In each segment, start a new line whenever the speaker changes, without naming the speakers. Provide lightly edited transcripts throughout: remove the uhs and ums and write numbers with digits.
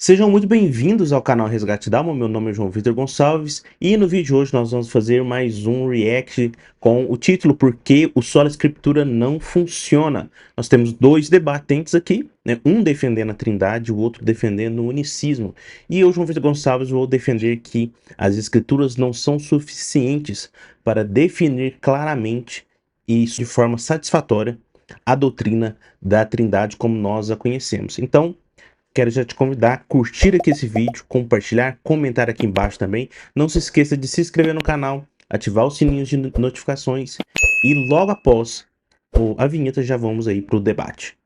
Sejam muito bem-vindos ao canal Resgate da Alma. Meu nome é João Vitor Gonçalves e no vídeo de hoje nós vamos fazer mais um react com o título Por que o Sola Escritura não funciona. Nós temos dois debatentes aqui, né? Um defendendo a Trindade, o outro defendendo o unicismo. E eu, João Vitor Gonçalves, vou defender que as escrituras não são suficientes para definir claramente e de forma satisfatória a doutrina da Trindade como nós a conhecemos. Então, quero já te convidar a curtir aqui esse vídeo, compartilhar, comentar aqui embaixo também. Não se esqueça de se inscrever no canal, ativar os sininhos de notificações e logo após a vinheta já vamos aí para o debate.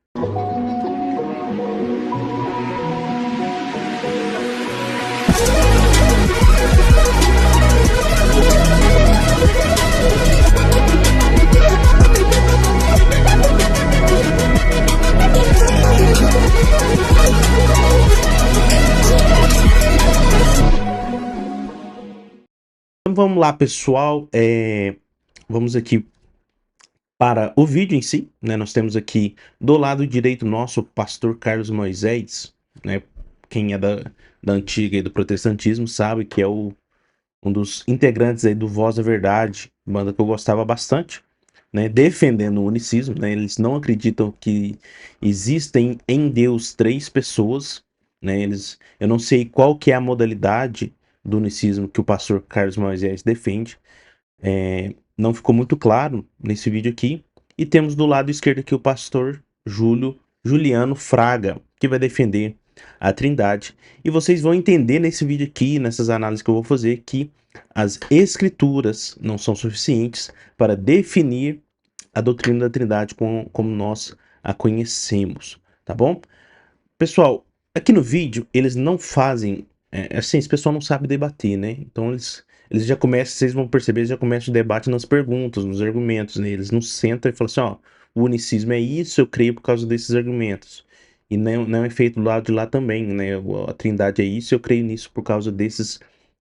Então vamos lá, pessoal. Vamos aqui para o vídeo em si, né? Nós temos aqui do lado direito nosso o pastor Carlos Moisés, né? Quem é da antiga e do protestantismo sabe que é um dos integrantes aí do Voz da Verdade, banda que eu gostava bastante, né? Defendendo o unicismo, né? Eles não acreditam que existem em Deus três pessoas, né? Eu não sei qual que é a modalidade do unicismo que o pastor Carlos Moisés defende, não ficou muito claro nesse vídeo aqui. E temos do lado esquerdo aqui o pastor Juliano Fraga, que vai defender a Trindade. E vocês vão entender nesse vídeo aqui, nessas análises que eu vou fazer, que as escrituras não são suficientes para definir a doutrina da Trindade como nós a conhecemos, tá bom? Pessoal, aqui no vídeo eles não fazem, assim, esse pessoal não sabe debater, né? Então eles já começam, vocês vão perceber, já começa o debate nas perguntas, nos argumentos, né? Eles não sentam e falam assim, ó, o unicismo é isso, eu creio por causa desses argumentos. E não é feito do lado de lá também, né? A Trindade é isso, eu creio nisso por causa desses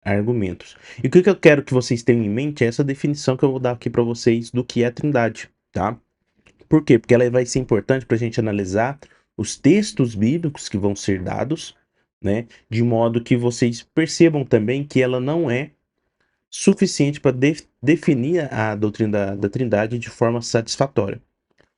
argumentos. E o que eu quero que vocês tenham em mente é essa definição que eu vou dar aqui para vocês do que é a Trindade, tá? Por quê? Porque ela vai ser importante para a gente analisar os textos bíblicos que vão ser dados, né? De modo que vocês percebam também que ela não é suficiente para definir a doutrina da Trindade de forma satisfatória,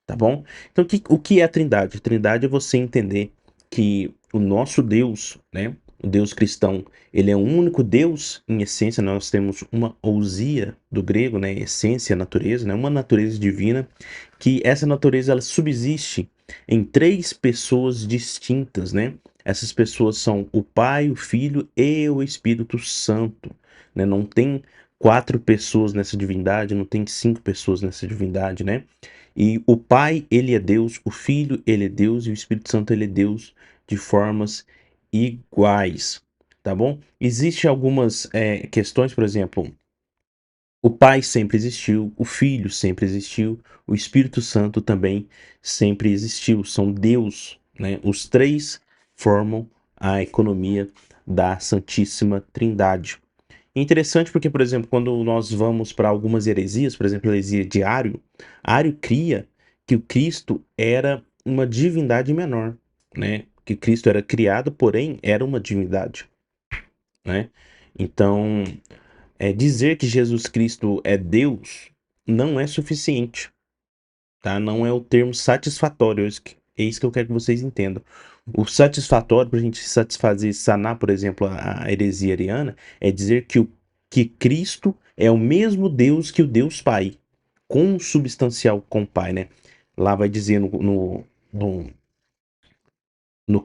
tá bom? Então, o que é a Trindade? A Trindade é você entender que o nosso Deus, né? O Deus cristão, ele é um único Deus em essência. Nós temos uma ousia do grego, né? Essência, natureza, né? Uma natureza divina, que essa natureza ela subsiste em três pessoas distintas, né? Essas pessoas são o Pai, o Filho e o Espírito Santo, né? Não tem quatro pessoas nessa divindade, não tem cinco pessoas nessa divindade, né? E o Pai, ele é Deus, o Filho, ele é Deus e o Espírito Santo, ele é Deus de formas iguais, tá bom? Existem algumas questões, por exemplo, o Pai sempre existiu, o Filho sempre existiu, o Espírito Santo também sempre existiu, são Deus, né? Os três formam a economia da Santíssima Trindade. É interessante porque, por exemplo, quando nós vamos para algumas heresias, por exemplo, a heresia de Ário, Ário cria que o Cristo era uma divindade menor, né? Que Cristo era criado, porém era uma divindade, né? Então, dizer que Jesus Cristo é Deus não é suficiente, tá? Não é o termo satisfatório, é isso que eu quero que vocês entendam. O satisfatório, para a gente satisfazer, sanar, por exemplo, a heresia ariana, é dizer que Cristo é o mesmo Deus que o Deus Pai, consubstancial com o Pai, né? Lá vai dizer no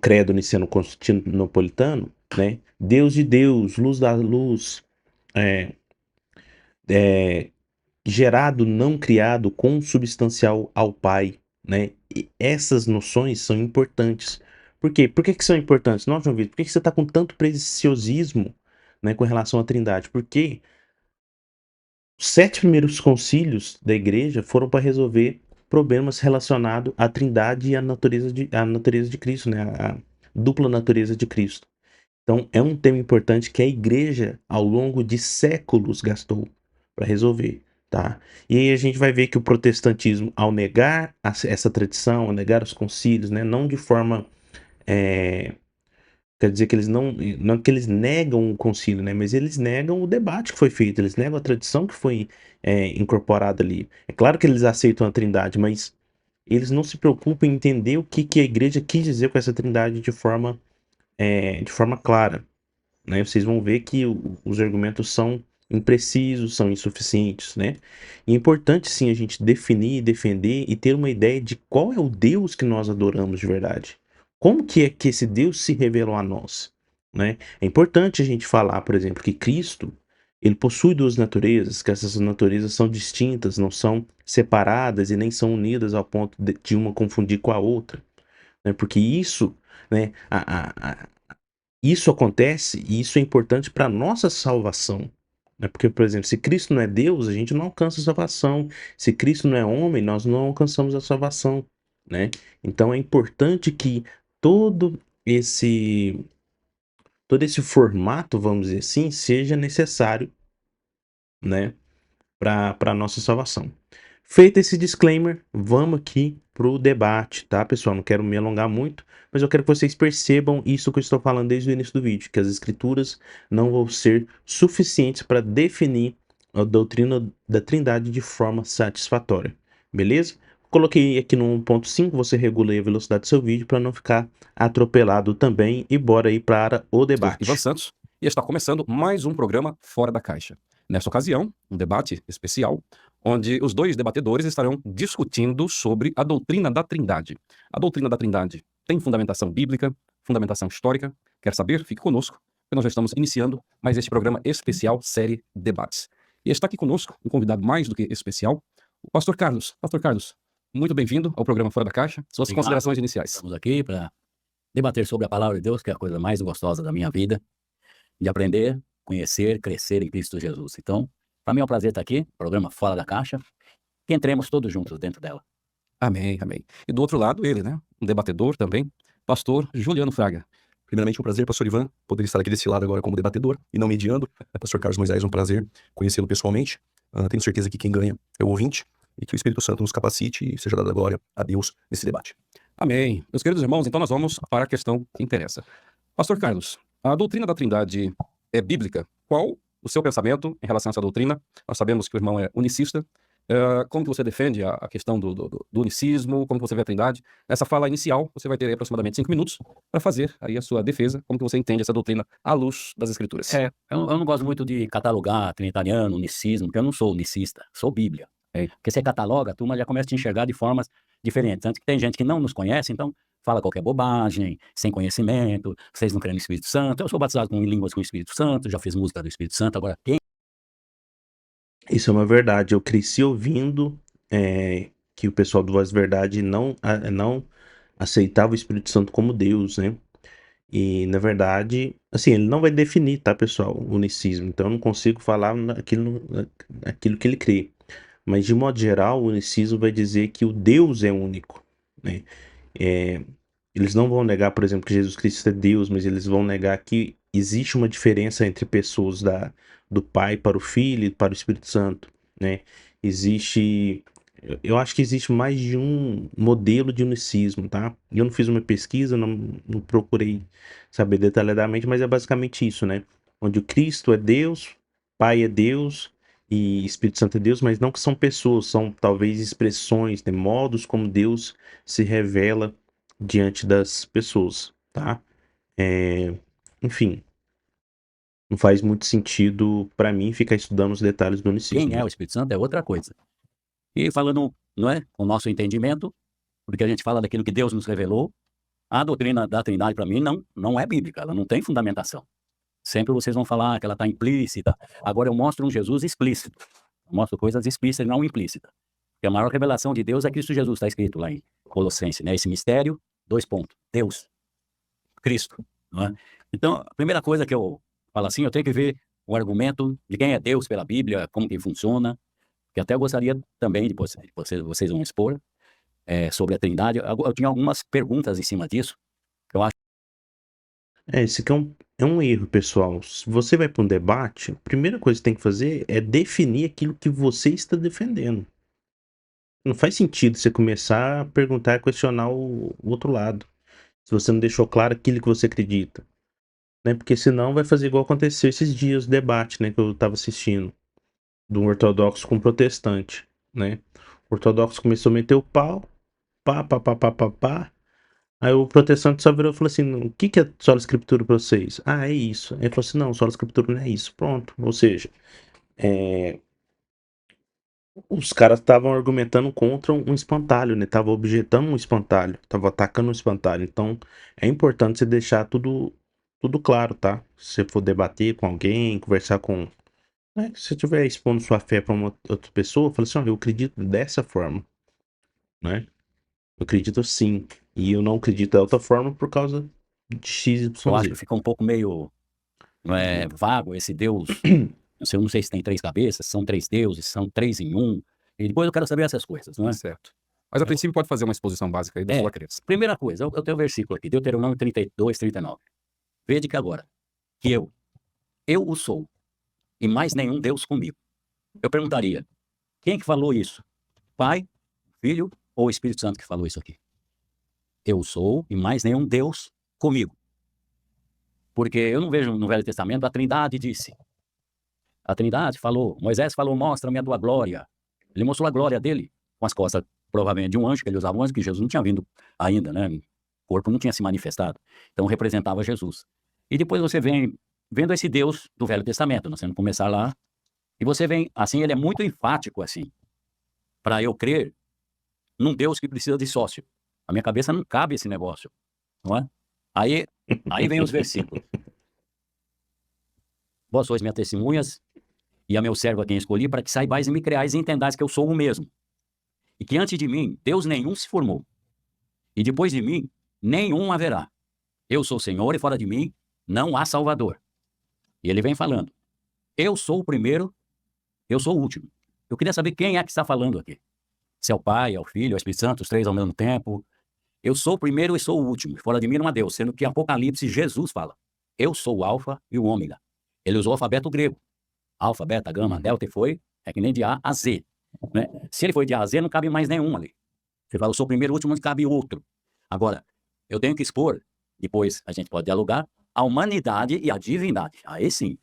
credo niceno-constantinopolitano, né? Deus de Deus, luz da luz, é, é, gerado, não criado, consubstancial ao Pai, né? E essas noções são importantes. Por quê? Por que são importantes? Não, João Vitor, por que você está com tanto preciosismo, né, com relação à Trindade? Porque os 7 primeiros concílios da igreja foram para resolver problemas relacionados à Trindade e à natureza de Cristo, né? A dupla natureza de Cristo. Então, é um tema importante que a igreja, ao longo de séculos, gastou para resolver, tá? E aí a gente vai ver que o protestantismo, ao negar essa tradição, ao negar os concílios, né, não de forma Quer dizer que eles não que eles negam o concílio, né, mas eles negam o debate que foi feito, eles negam a tradição que foi, incorporada ali. É claro que eles aceitam a Trindade, mas eles não se preocupam em entender o que que a igreja quis dizer com essa Trindade de forma clara, né. Vocês vão ver que os argumentos são imprecisos, são insuficientes, né. E é importante sim a gente definir, defender e ter uma ideia de qual é o Deus que nós adoramos de verdade. Como que é que esse Deus se revelou a nós, né. É importante a gente falar, por exemplo, que Cristo, ele possui 2 naturezas, que essas naturezas são distintas, não são separadas e nem são unidas ao ponto de uma confundir com a outra, né, porque isso, né, isso acontece e isso é importante para nossa salvação, né, porque, por exemplo, se Cristo não é Deus, a gente não alcança a salvação, se Cristo não é homem, nós não alcançamos a salvação, né. Então é importante que todo esse todo esse formato, vamos dizer assim, seja necessário, né, para a nossa salvação. Feito esse disclaimer, vamos aqui pro debate, tá, pessoal? Não quero me alongar muito, mas eu quero que vocês percebam isso que eu estou falando desde o início do vídeo, que as escrituras não vão ser suficientes para definir a doutrina da Trindade de forma satisfatória, beleza? Coloquei aqui no 1.5, você regula aí a velocidade do seu vídeo para não ficar atropelado também e bora aí para o
Pastor Ivan
debate.
Santos, e está começando mais um programa Fora da Caixa. Nesta ocasião, um debate especial, onde os dois debatedores estarão discutindo sobre a doutrina da Trindade. A doutrina da Trindade tem fundamentação bíblica, fundamentação histórica? Quer saber? Fique conosco, porque nós já estamos iniciando mais este programa especial, série Debates. E está aqui conosco um convidado mais do que especial, o Pastor Carlos. Pastor Carlos, muito bem-vindo ao programa Fora da Caixa. Suas
Obrigado.
considerações iniciais.
Estamos aqui para debater sobre a palavra de Deus, que é a coisa mais gostosa da minha vida, de aprender, conhecer, crescer em Cristo Jesus. Então, para mim é um prazer estar aqui, programa Fora da Caixa, que entremos todos juntos dentro dela.
Amém, amém. E do outro lado, ele, né? Um debatedor também, pastor Juliano Fraga.
Primeiramente, um prazer, pastor Ivan, poder estar aqui desse lado agora como debatedor e não mediando. Pastor Carlos Moisés, um prazer conhecê-lo pessoalmente. Tenho certeza que quem ganha é o ouvinte e que o Espírito Santo nos capacite e seja dada a glória a Deus nesse debate.
Amém. Meus queridos irmãos, então nós vamos para a questão que interessa. Pastor Carlos, a doutrina da Trindade é bíblica? Qual o seu pensamento em relação a essa doutrina? Nós sabemos que o irmão é unicista. Como que você defende a questão do unicismo? Como que você vê a Trindade? Nessa fala inicial, você vai ter aí aproximadamente 5 minutos para fazer aí a sua defesa. Como que você entende essa doutrina à luz das Escrituras?
Eu não gosto muito de catalogar trinitariano, unicismo, porque eu não sou unicista, sou Bíblia. Porque você cataloga, a turma já começa a te enxergar de formas diferentes. Tanto que tem gente que não nos conhece, então fala qualquer bobagem, sem conhecimento, vocês não creem no Espírito Santo. Eu sou batizado com línguas com o Espírito Santo, já fiz música do Espírito Santo, agora quem
Isso é uma verdade. Eu cresci ouvindo, que o pessoal do Voz Verdade não aceitava o Espírito Santo como Deus, né. E na verdade, assim, ele não vai definir, tá, pessoal, o unicismo, então eu não consigo falar naquilo que ele crê. Mas de modo geral, o unicismo vai dizer que o Deus é único, né. Eh, Eles não vão negar, por exemplo, que Jesus Cristo é Deus, mas eles vão negar que existe uma diferença entre pessoas do Pai para o Filho e para o Espírito Santo, né. Existe eu acho que existe mais de um modelo de unicismo, tá. Eu não fiz uma pesquisa, não procurei saber detalhadamente, mas é basicamente isso, né, onde o Cristo é Deus, Pai é Deus e Espírito Santo é Deus, mas não que são pessoas, são talvez expressões, né, modos como Deus se revela diante das pessoas, tá? Enfim, não faz muito sentido para mim ficar estudando os detalhes do unicismo,
é
né?
o Espírito Santo é outra coisa. E falando, não é, com o nosso entendimento, porque a gente fala daquilo que Deus nos revelou, a doutrina da Trindade, para mim, não é bíblica, ela não tem fundamentação. Sempre vocês vão falar que ela está implícita. Agora eu mostro um Jesus explícito. Eu mostro coisas explícitas e não implícitas. Porque a maior revelação de Deus é Cristo Jesus, está escrito lá em Colossenses, né? Esse mistério, 2 pontos. Deus, Cristo, não é? Então, a primeira coisa que eu falo assim, eu tenho que ver o argumento de quem é Deus pela Bíblia, como que funciona, que até eu gostaria também de vocês vão expor sobre a Trindade. Eu tinha algumas perguntas em cima disso, que eu acho.
Esse aqui é um erro, pessoal. Se você vai para um debate, a primeira coisa que tem que fazer é definir aquilo que você está defendendo. Não faz sentido você começar a perguntar e questionar o outro lado, se você não deixou claro aquilo que você acredita. né? Porque senão vai fazer igual aconteceu esses dias, o debate, né, que eu tava assistindo, de um ortodoxo com um protestante, né? O ortodoxo começou a meter o pau, pá, pá, pá, pá, pá, pá. Aí o protestante só virou e falou assim: o que é sola escritura pra vocês? Ah, é isso. Aí ele falou assim: não, sola escritura não é isso. Pronto. Ou seja, é, os caras estavam argumentando contra um espantalho, né? Estavam objetando um espantalho, estavam atacando um espantalho. Então, é importante você deixar tudo claro, tá? Se você for debater com alguém, conversar com. Né? Se você estiver expondo sua fé para uma outra pessoa, fala assim: olha, eu acredito dessa forma, né? Eu acredito assim. E eu não acredito da outra forma por causa de X,
Eu
Y,
acho que
Z.
fica um pouco meio, não é, vago esse Deus. Eu não sei se tem 3 cabeças, são 3 deuses, são 3 em 1. E depois eu quero saber essas coisas, não é?
Certo. Mas a princípio pode fazer uma exposição básica aí da sua crença.
Primeira coisa, eu tenho um versículo aqui, Deuteronômio 32, 39. Vede que agora, que eu o sou, e mais nenhum Deus comigo. Eu perguntaria, quem é que falou isso? Pai, Filho ou o Espírito Santo que falou isso aqui? Eu sou e mais nenhum Deus comigo. Porque eu não vejo no Velho Testamento a Trindade disse. A Trindade falou, Moisés falou, mostra-me a tua glória. Ele mostrou a glória dele com as costas, provavelmente, de um anjo, que ele usava um anjo, que Jesus não tinha vindo ainda, né? O corpo não tinha se manifestado. Então representava Jesus. E depois você vem vendo esse Deus do Velho Testamento, nós temos que começar lá. E você vem, assim, ele é muito enfático, assim, para eu crer num Deus que precisa de sócio. A minha cabeça não cabe esse negócio, não é? Aí vem os versículos. Vós sois minhas testemunhas, e a meu servo a quem escolhi, para que saibais e me creais e entendais que eu sou o mesmo. E que antes de mim, Deus nenhum se formou. E depois de mim, nenhum haverá. Eu sou o Senhor e fora de mim não há Salvador. E ele vem falando. Eu sou o primeiro, eu sou o último. Eu queria saber quem é que está falando aqui. Se é o Pai, é o Filho, é o Espírito Santo, os 3 ao mesmo tempo. Eu sou o primeiro e sou o último. Fora de mim não há Deus. Sendo que em Apocalipse, Jesus fala. Eu sou o Alfa e o Ômega. Ele usou o alfabeto grego. Alfa, beta, gama, delta e foi. É que nem de A a Z. Né? Se ele foi de A a Z, não cabe mais nenhum ali. Você fala, eu sou o primeiro e o último, não cabe outro. Agora, eu tenho que expor, depois a gente pode dialogar, a humanidade e a divindade. Aí sim,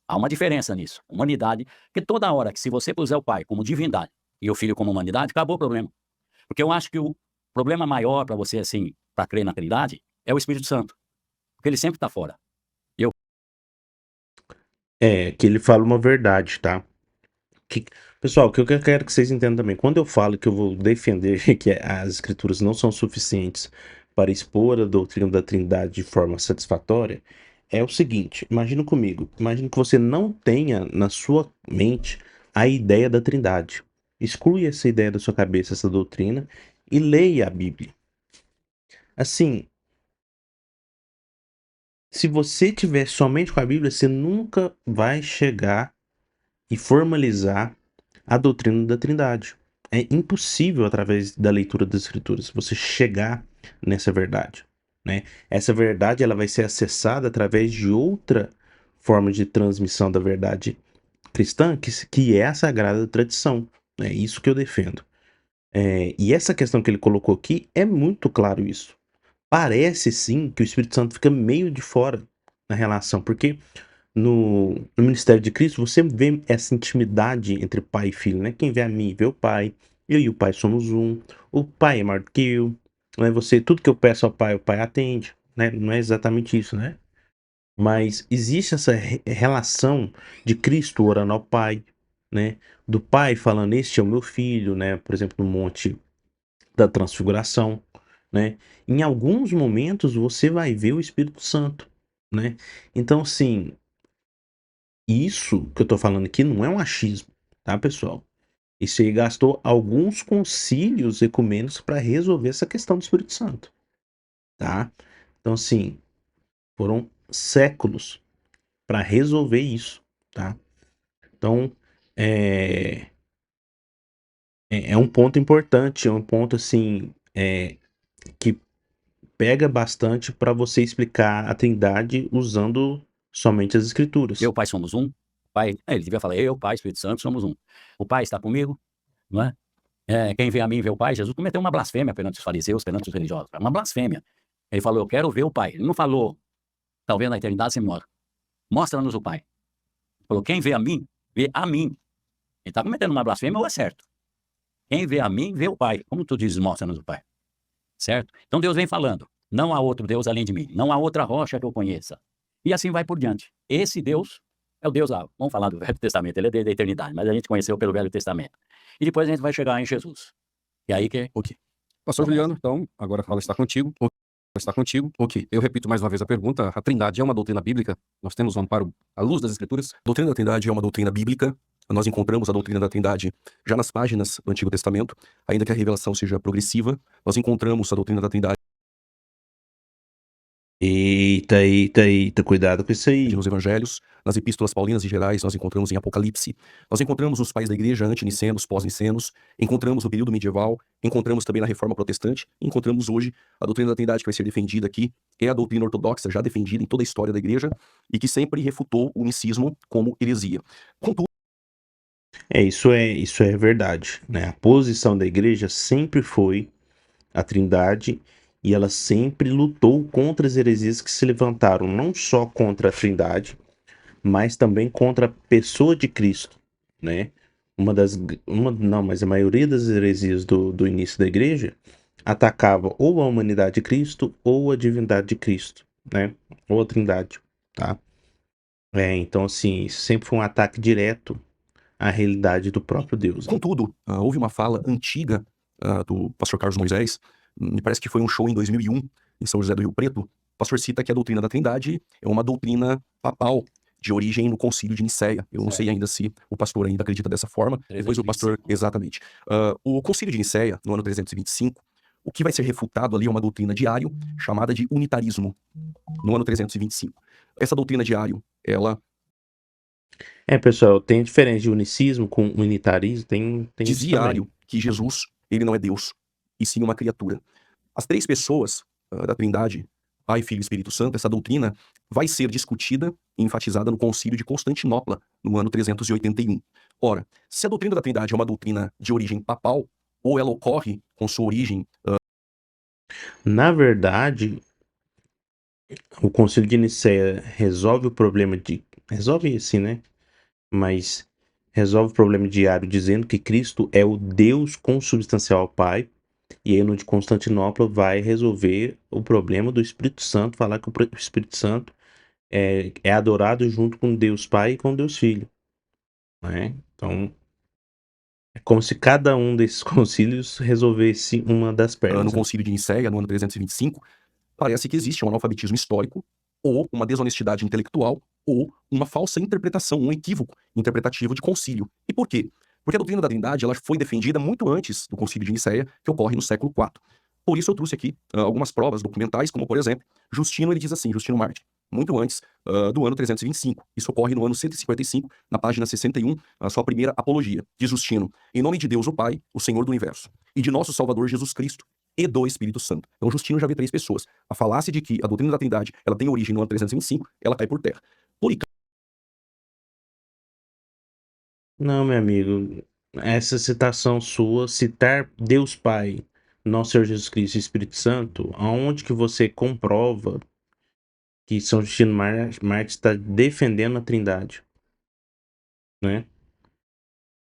há uma diferença nisso. Humanidade, porque toda hora que se você puser o Pai como divindade e o Filho como humanidade, acabou o problema. Porque eu acho que o problema maior para você, assim, para crer na Trindade, é o Espírito Santo. Porque ele sempre está fora.
É, que ele fala uma verdade, tá? Que- pessoal, o que eu quero que vocês entendam também, quando eu falo que eu vou defender que as escrituras não são suficientes para expor a doutrina da Trindade de forma satisfatória, é o seguinte, imagina comigo, imagina que você não tenha na sua mente a ideia da Trindade. Exclui essa ideia da sua cabeça, essa doutrina, e leia a Bíblia. Assim, se você tiver somente com a Bíblia, você nunca vai chegar e formalizar a doutrina da Trindade. É impossível, através da leitura das Escrituras, você chegar nessa verdade, né? Essa verdade ela vai ser acessada através de outra forma de transmissão da verdade cristã, que é a sagrada tradição. É isso que eu defendo. E essa questão que ele colocou aqui é muito claro isso. Parece sim que o Espírito Santo fica meio de fora na relação, porque no ministério de Cristo, você vê essa intimidade entre pai e filho, né? Quem vê a mim vê o pai, eu e o pai somos um, o pai é maior do que eu, né? Tudo que eu peço ao pai, o pai atende, né? Não é exatamente isso, né? Mas existe essa relação de Cristo orando ao pai, né? Do pai falando, este é o meu filho, né? Por exemplo, no Monte da Transfiguração, né? Em alguns momentos você vai ver o Espírito Santo, né? Então, assim, isso que eu tô falando aqui não é um achismo, tá, pessoal? Isso aí gastou alguns concílios ecumênicos para resolver essa questão do Espírito Santo, tá? Então, assim, foram séculos para resolver isso, tá? Então, é, é um ponto importante, é um ponto, assim, que pega bastante para você explicar a Trindade usando somente as Escrituras.
Eu e o Pai somos um. Pai, ele devia falar, eu, Pai, Espírito Santo, somos um. O Pai está comigo, não é? Quem vê a mim vê o Pai. Jesus cometeu uma blasfêmia perante os fariseus, perante os religiosos. Uma blasfêmia. Ele falou, eu quero ver o Pai. Ele não falou, talvez na eternidade você mora. Mostra-nos o Pai. Falou, quem vê a mim, vê a mim. Ele está cometendo uma blasfêmia ou é certo? Quem vê a mim, vê o Pai. Como tu dizes, mostra-nos o Pai. Certo? Então Deus vem falando, não há outro Deus além de mim, não há outra rocha que eu conheça. E assim vai por diante. Esse Deus é o Deus lá, vamos falar do Velho Testamento, ele é da eternidade, mas a gente conheceu pelo Velho Testamento. E depois a gente vai chegar em Jesus. E aí que...
Ok. Pastor Juliano, então, agora a fala está contigo. Está contigo. Ok. Eu repito mais uma vez a pergunta. A Trindade é uma doutrina bíblica? Nós temos um amparo à luz das Escrituras?
A doutrina da Trindade é uma doutrina bíblica. Nós encontramos a doutrina da Trindade já nas páginas do Antigo Testamento, ainda que a revelação seja progressiva. Nós encontramos a doutrina da Trindade
Eita, cuidado com isso aí.
nos Evangelhos, nas Epístolas Paulinas e Gerais, nós encontramos em Apocalipse. Nós encontramos nos pais da igreja antinicenos, pós-nicenos, encontramos no período medieval, encontramos também na Reforma Protestante, encontramos hoje a doutrina da Trindade que vai ser defendida aqui, é a doutrina ortodoxa já defendida em toda a história da igreja e que sempre refutou o unicismo como heresia. Contudo,
Isso é verdade, né? A posição da igreja sempre foi a Trindade e ela sempre lutou contra as heresias que se levantaram, não só contra a Trindade, mas também contra a pessoa de Cristo, né? Mas a maioria das heresias do início da igreja atacava ou a humanidade de Cristo ou a divindade de Cristo, né? Ou a Trindade, tá? Então assim, isso sempre foi um ataque direto à realidade do próprio Deus, né?
contudo, houve uma fala antiga do pastor Carlos Moisés, me parece que foi um show em 2001, em São José do Rio Preto. O pastor cita que a doutrina da Trindade é uma doutrina papal, de origem no Concílio de Nicéia. Eu não sei ainda se o pastor ainda acredita dessa forma. Depois o pastor... Exatamente. O Concílio de Nicéia, no ano 325, o que vai ser refutado ali é uma doutrina de Ário, chamada de unitarismo, no ano 325. Essa doutrina de Ário, ela
Pessoal, tem diferença de unicismo com unitarismo, tem isso
dizia
também.
Ário que Jesus, ele não é Deus, e sim uma criatura. As três pessoas da Trindade, Pai, Filho e Espírito Santo, essa doutrina vai ser discutida e enfatizada no Concílio de Constantinopla, no ano 381. Ora, se a doutrina da Trindade é uma doutrina de origem papal, ou ela ocorre com sua origem...
Na verdade, o Concílio de Nicéia resolve o problema de... Resolve assim, né? Mas resolve o problema diário dizendo que Cristo é o Deus consubstancial ao Pai. E aí no de Constantinopla vai resolver o problema do Espírito Santo, falar que o Espírito Santo é adorado junto com Deus Pai e com Deus Filho, né? Então, é como se cada um desses concílios resolvesse uma das pernas,
no
né?
Concílio de Nicéia, no ano 325, parece que existe um analfabetismo histórico, ou uma desonestidade intelectual, ou uma falsa interpretação, um equívoco interpretativo de concílio. E por quê? Porque a doutrina da Trindade ela foi defendida muito antes do Concílio de Nicéia, que ocorre no século IV. Por isso eu trouxe aqui algumas provas documentais, como por exemplo, Justino ele diz assim, Justino Mártir, muito antes do ano 325. Isso ocorre no ano 155, na página 61, a sua primeira apologia. Diz Justino, em nome de Deus o Pai, o Senhor do Universo, e de nosso Salvador Jesus Cristo, e do Espírito Santo. Então Justino já vê três pessoas. A falácia de que a doutrina da Trindade ela tem origem no ano 325, ela cai por terra.
Não, meu amigo, essa citação sua, citar Deus Pai, nosso Senhor Jesus Cristo e Espírito Santo, aonde que você comprova que São Justino Mártir está defendendo a Trindade, né?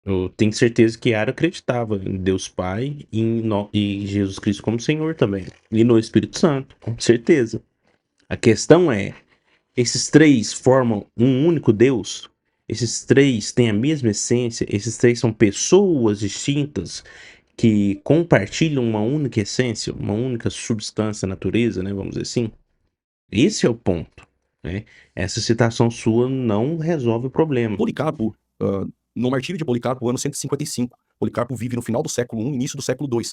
Eu tenho certeza que Ara acreditava em Deus Pai e Jesus Cristo como Senhor também. E no Espírito Santo, com certeza. A questão é, esses três formam um único Deus? Esses três têm a mesma essência? Esses três são pessoas distintas que compartilham uma única essência, uma única substância, natureza, né? Vamos dizer assim. Esse é o ponto, né? Essa citação sua não resolve o problema.
Policarpo, no martírio de Policarpo, ano 155, Policarpo vive no final do século I, início do século II,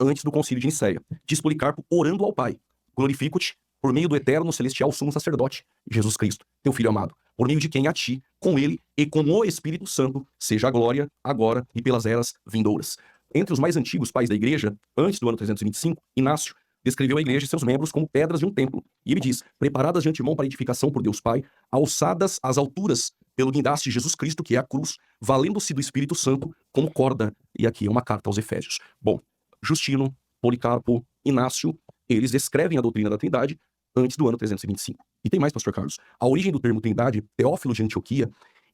antes do Concílio de Nicéia. Diz Policarpo, orando ao Pai, glorifico-te por meio do eterno celestial sumo sacerdote, Jesus Cristo, teu Filho amado, por meio de quem a ti, com ele e com o Espírito Santo, seja a glória, agora e pelas eras vindouras. Entre os mais antigos pais da igreja, antes do ano 325, Inácio descreveu a igreja e seus membros como pedras de um templo. E ele diz, preparadas de antemão para edificação por Deus Pai, alçadas às alturas pelo guindaste de Jesus Cristo, que é a cruz, valendo-se do Espírito Santo como corda. E aqui é uma carta aos Efésios. Bom, Justino, Policarpo, Inácio, eles descrevem a doutrina da Trindade antes do ano 325. E tem mais, pastor Carlos. A origem do termo trindade, Teófilo de Antioquia,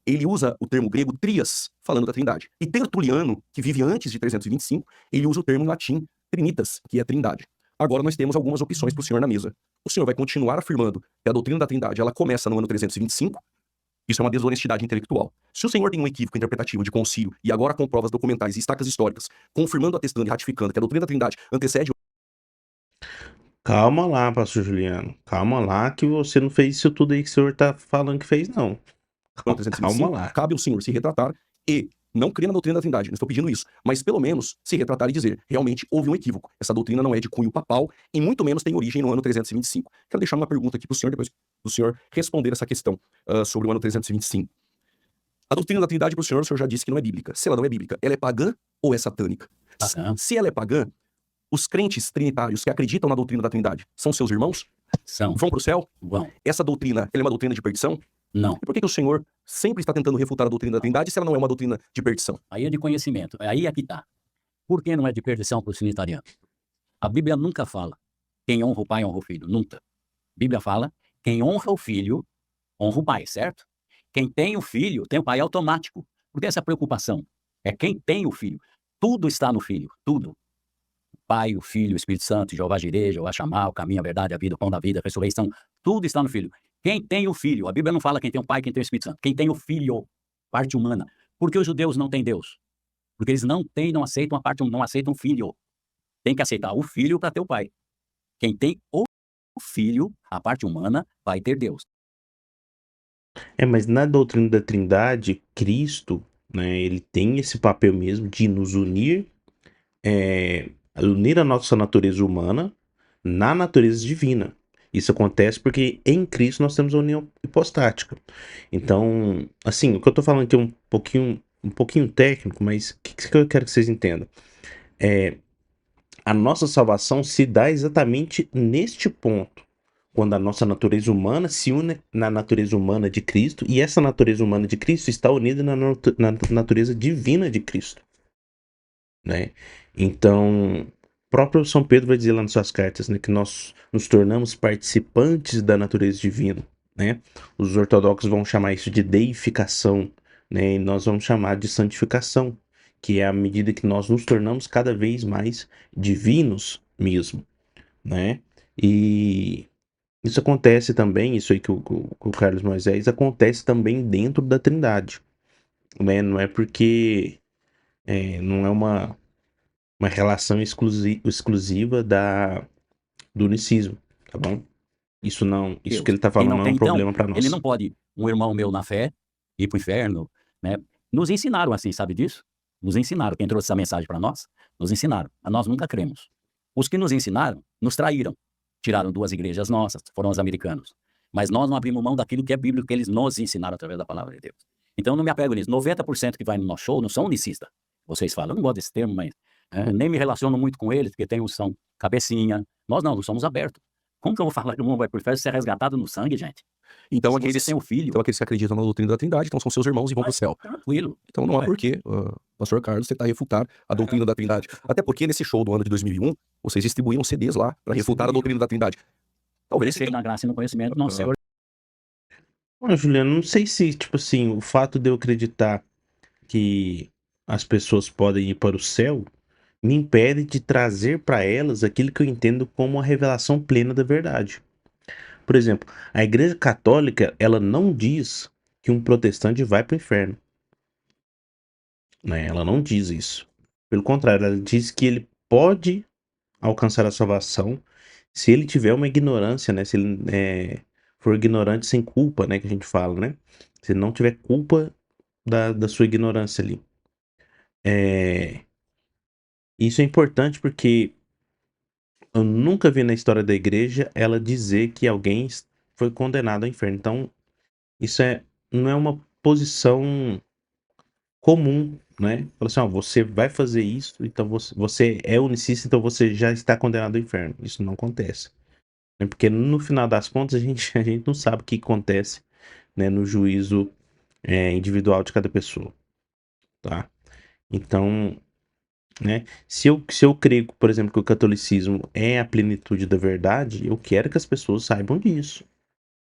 ele usa o termo grego trias, falando da trindade. E Tertuliano, que vive antes de 325, ele usa o termo em latim trinitas, que é trindade. Agora nós temos algumas opções para o senhor na mesa. O senhor vai continuar afirmando que a doutrina da trindade ela começa no ano 325? Isso é uma desonestidade intelectual. Se o senhor tem um equívoco interpretativo de concílio e agora com provas documentais e estacas históricas, confirmando, atestando e ratificando que a doutrina da trindade antecede
Calma lá, pastor Juliano. Calma lá, que você não fez isso tudo aí que o senhor tá falando que fez, não.
ano
Calma
325,
lá.
cabe ao senhor se retratar e não crer na doutrina da trindade, não estou pedindo isso, mas pelo menos se retratar e dizer, realmente houve um equívoco, essa doutrina não é de cunho papal e muito menos tem origem no ano 325. Quero deixar uma pergunta aqui para o senhor, depois do senhor responder essa questão sobre o ano 325. A doutrina da trindade para o senhor já disse que não é bíblica. Se ela não é bíblica, ela é pagã ou é satânica?
Pagã.
Se ela é pagã, os crentes trinitários que acreditam na doutrina da trindade são seus irmãos?
São.
Vão para o céu?
Vão.
Essa doutrina, ela é uma doutrina de perdição?
Não.
E por que o senhor sempre está tentando refutar a doutrina da trindade se ela não é uma doutrina de perdição?
Aí é de conhecimento. Aí é que tá. Por que não é de perdição para o trinitariano? A Bíblia nunca fala quem honra o pai honra o filho. Nunca. A Bíblia fala quem honra o filho honra o pai, certo? Quem tem o filho tem o pai automático. Por que essa preocupação? É quem tem o filho. Tudo está no filho. Tudo. O Pai, o Filho, o Espírito Santo, Jeová Jireh, Jeová Shammah, o caminho, a verdade, a vida, o pão da vida, a ressurreição. Tudo está no filho. Quem tem o filho? A Bíblia não fala quem tem o pai, quem tem o Espírito Santo. Quem tem o filho, parte humana. Por que os judeus não têm Deus? Porque eles não aceitam a parte, não aceitam o filho. Tem que aceitar o filho para ter o pai. Quem tem o filho, a parte humana, vai ter Deus.
Mas na doutrina da Trindade, Cristo, né, ele tem esse papel mesmo de nos unir, unir a nossa natureza humana na natureza divina. Isso acontece porque em Cristo nós temos a união hipostática. Então, assim, o que eu tô falando aqui é um pouquinho técnico, mas o que eu quero que vocês entendam? A nossa salvação se dá exatamente neste ponto, quando a nossa natureza humana se une na natureza humana de Cristo, e essa natureza humana de Cristo está unida na natureza divina de Cristo, né? Então, próprio São Pedro vai dizer lá nas suas cartas, né, que nós nos tornamos participantes da natureza divina, né? Os ortodoxos vão chamar isso de deificação, né? E nós vamos chamar de santificação, que é a medida que nós nos tornamos cada vez mais divinos mesmo, né? E isso acontece também, isso aí que o Carlos Moisés, acontece também dentro da Trindade, né? Não é porque não é uma relação exclusiva do unicismo, tá bom? Isso
Deus.
que ele tá
Quem
falando
não
não é
tem,
um
então,
problema para
ele
nós.
não pode, um irmão meu na fé, ir para o inferno, né? Nos ensinaram assim, sabe disso? Nos ensinaram. Quem trouxe essa mensagem para nós, nos ensinaram. Mas nós nunca cremos. Os que nos ensinaram, nos traíram. Tiraram 2 igrejas nossas, foram os americanos. Mas nós não abrimos mão daquilo que é bíblico, que eles nos ensinaram através da palavra de Deus. Então eu não me apego nisso. 90% que vai no nosso show não são unicistas. Vocês falam, eu não gosto desse termo, mas nem me relaciono muito com eles, porque tem são cabecinha. Nós não somos abertos. Como que eu vou falar que o mundo vai pro inferno se é resgatado no sangue, gente?
Então
Se
aqueles,
você tem o filho,
então aqueles que acreditam na doutrina da trindade, então são seus irmãos e vão para o céu.
tranquilo.
Então não há
Ué.
porquê, pastor Carlos, tentar refutar a doutrina da trindade. Até porque nesse show do ano de 2001, vocês distribuíam CDs lá para refutar a doutrina da trindade. Talvez
Crescer na graça e no conhecimento, não sei.
Olha, Juliano, não sei se, tipo assim, o fato de eu acreditar que as pessoas podem ir para o céu me impede de trazer para elas aquilo que eu entendo como a revelação plena da verdade. Por exemplo, a Igreja Católica, ela não diz que um protestante vai para o inferno, né? Ela não diz isso. Pelo contrário, ela diz que ele pode alcançar a salvação se ele tiver uma ignorância, né? Se ele for ignorante sem culpa, né? Que a gente fala, né? Se ele não tiver culpa da sua ignorância ali. Isso é importante porque eu nunca vi na história da igreja ela dizer que alguém foi condenado ao inferno. Então, isso não é uma posição comum, né? Fala assim, ó, você vai fazer isso, então você é unicista, então você já está condenado ao inferno. Isso não acontece, né? Porque no final das contas a gente não sabe o que acontece, né, no juízo individual de cada pessoa, tá? Então, né, se eu creio, por exemplo, que o catolicismo é a plenitude da verdade, eu quero que as pessoas saibam disso,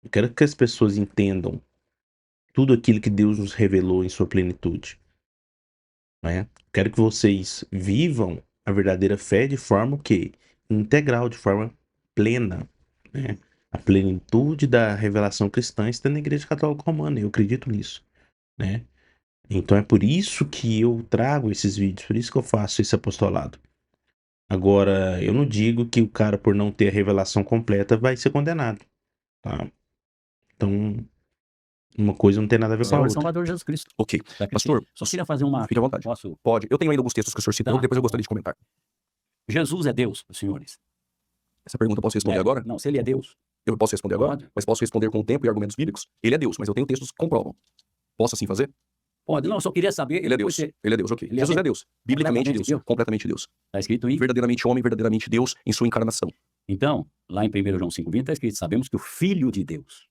Eu quero que as pessoas entendam tudo aquilo que Deus nos revelou em sua plenitude, né? Quero que vocês vivam a verdadeira fé de forma que integral, de forma plena, né? A plenitude da revelação cristã está na Igreja Católica Romana, eu acredito nisso, né? Então é por isso que eu trago esses vídeos, por isso que eu faço esse apostolado. Agora, eu não digo que o cara, por não ter a revelação completa, vai ser condenado, tá? Então, uma coisa não tem nada a ver com a
Senhor e
outra.
Salvador Jesus Cristo.
Ok.
Tá,
Pastor,
só queria fazer uma.
fique à vontade.
Posso?
Pode. Eu tenho ainda alguns textos que o senhor citou,
Tá.
depois eu gostaria de comentar.
Jesus é Deus, senhores.
Essa pergunta eu posso responder agora?
Não, se ele é Deus.
Eu posso responder agora?
Pode.
Mas posso responder com o tempo e argumentos bíblicos? Ele é Deus, mas eu tenho textos que comprovam. Posso assim fazer?
Pode. Não, eu só queria saber.
Ele é Deus. Ele é Deus, ok.
Ele é
Jesus é
Deus.
Deus. Biblicamente
Completamente
Deus.
Deus.
Completamente Deus.
Está escrito aí.
Verdadeiramente homem, verdadeiramente Deus em sua encarnação.
Então, lá em 1 João 5,20 está escrito: sabemos que o Filho de Deus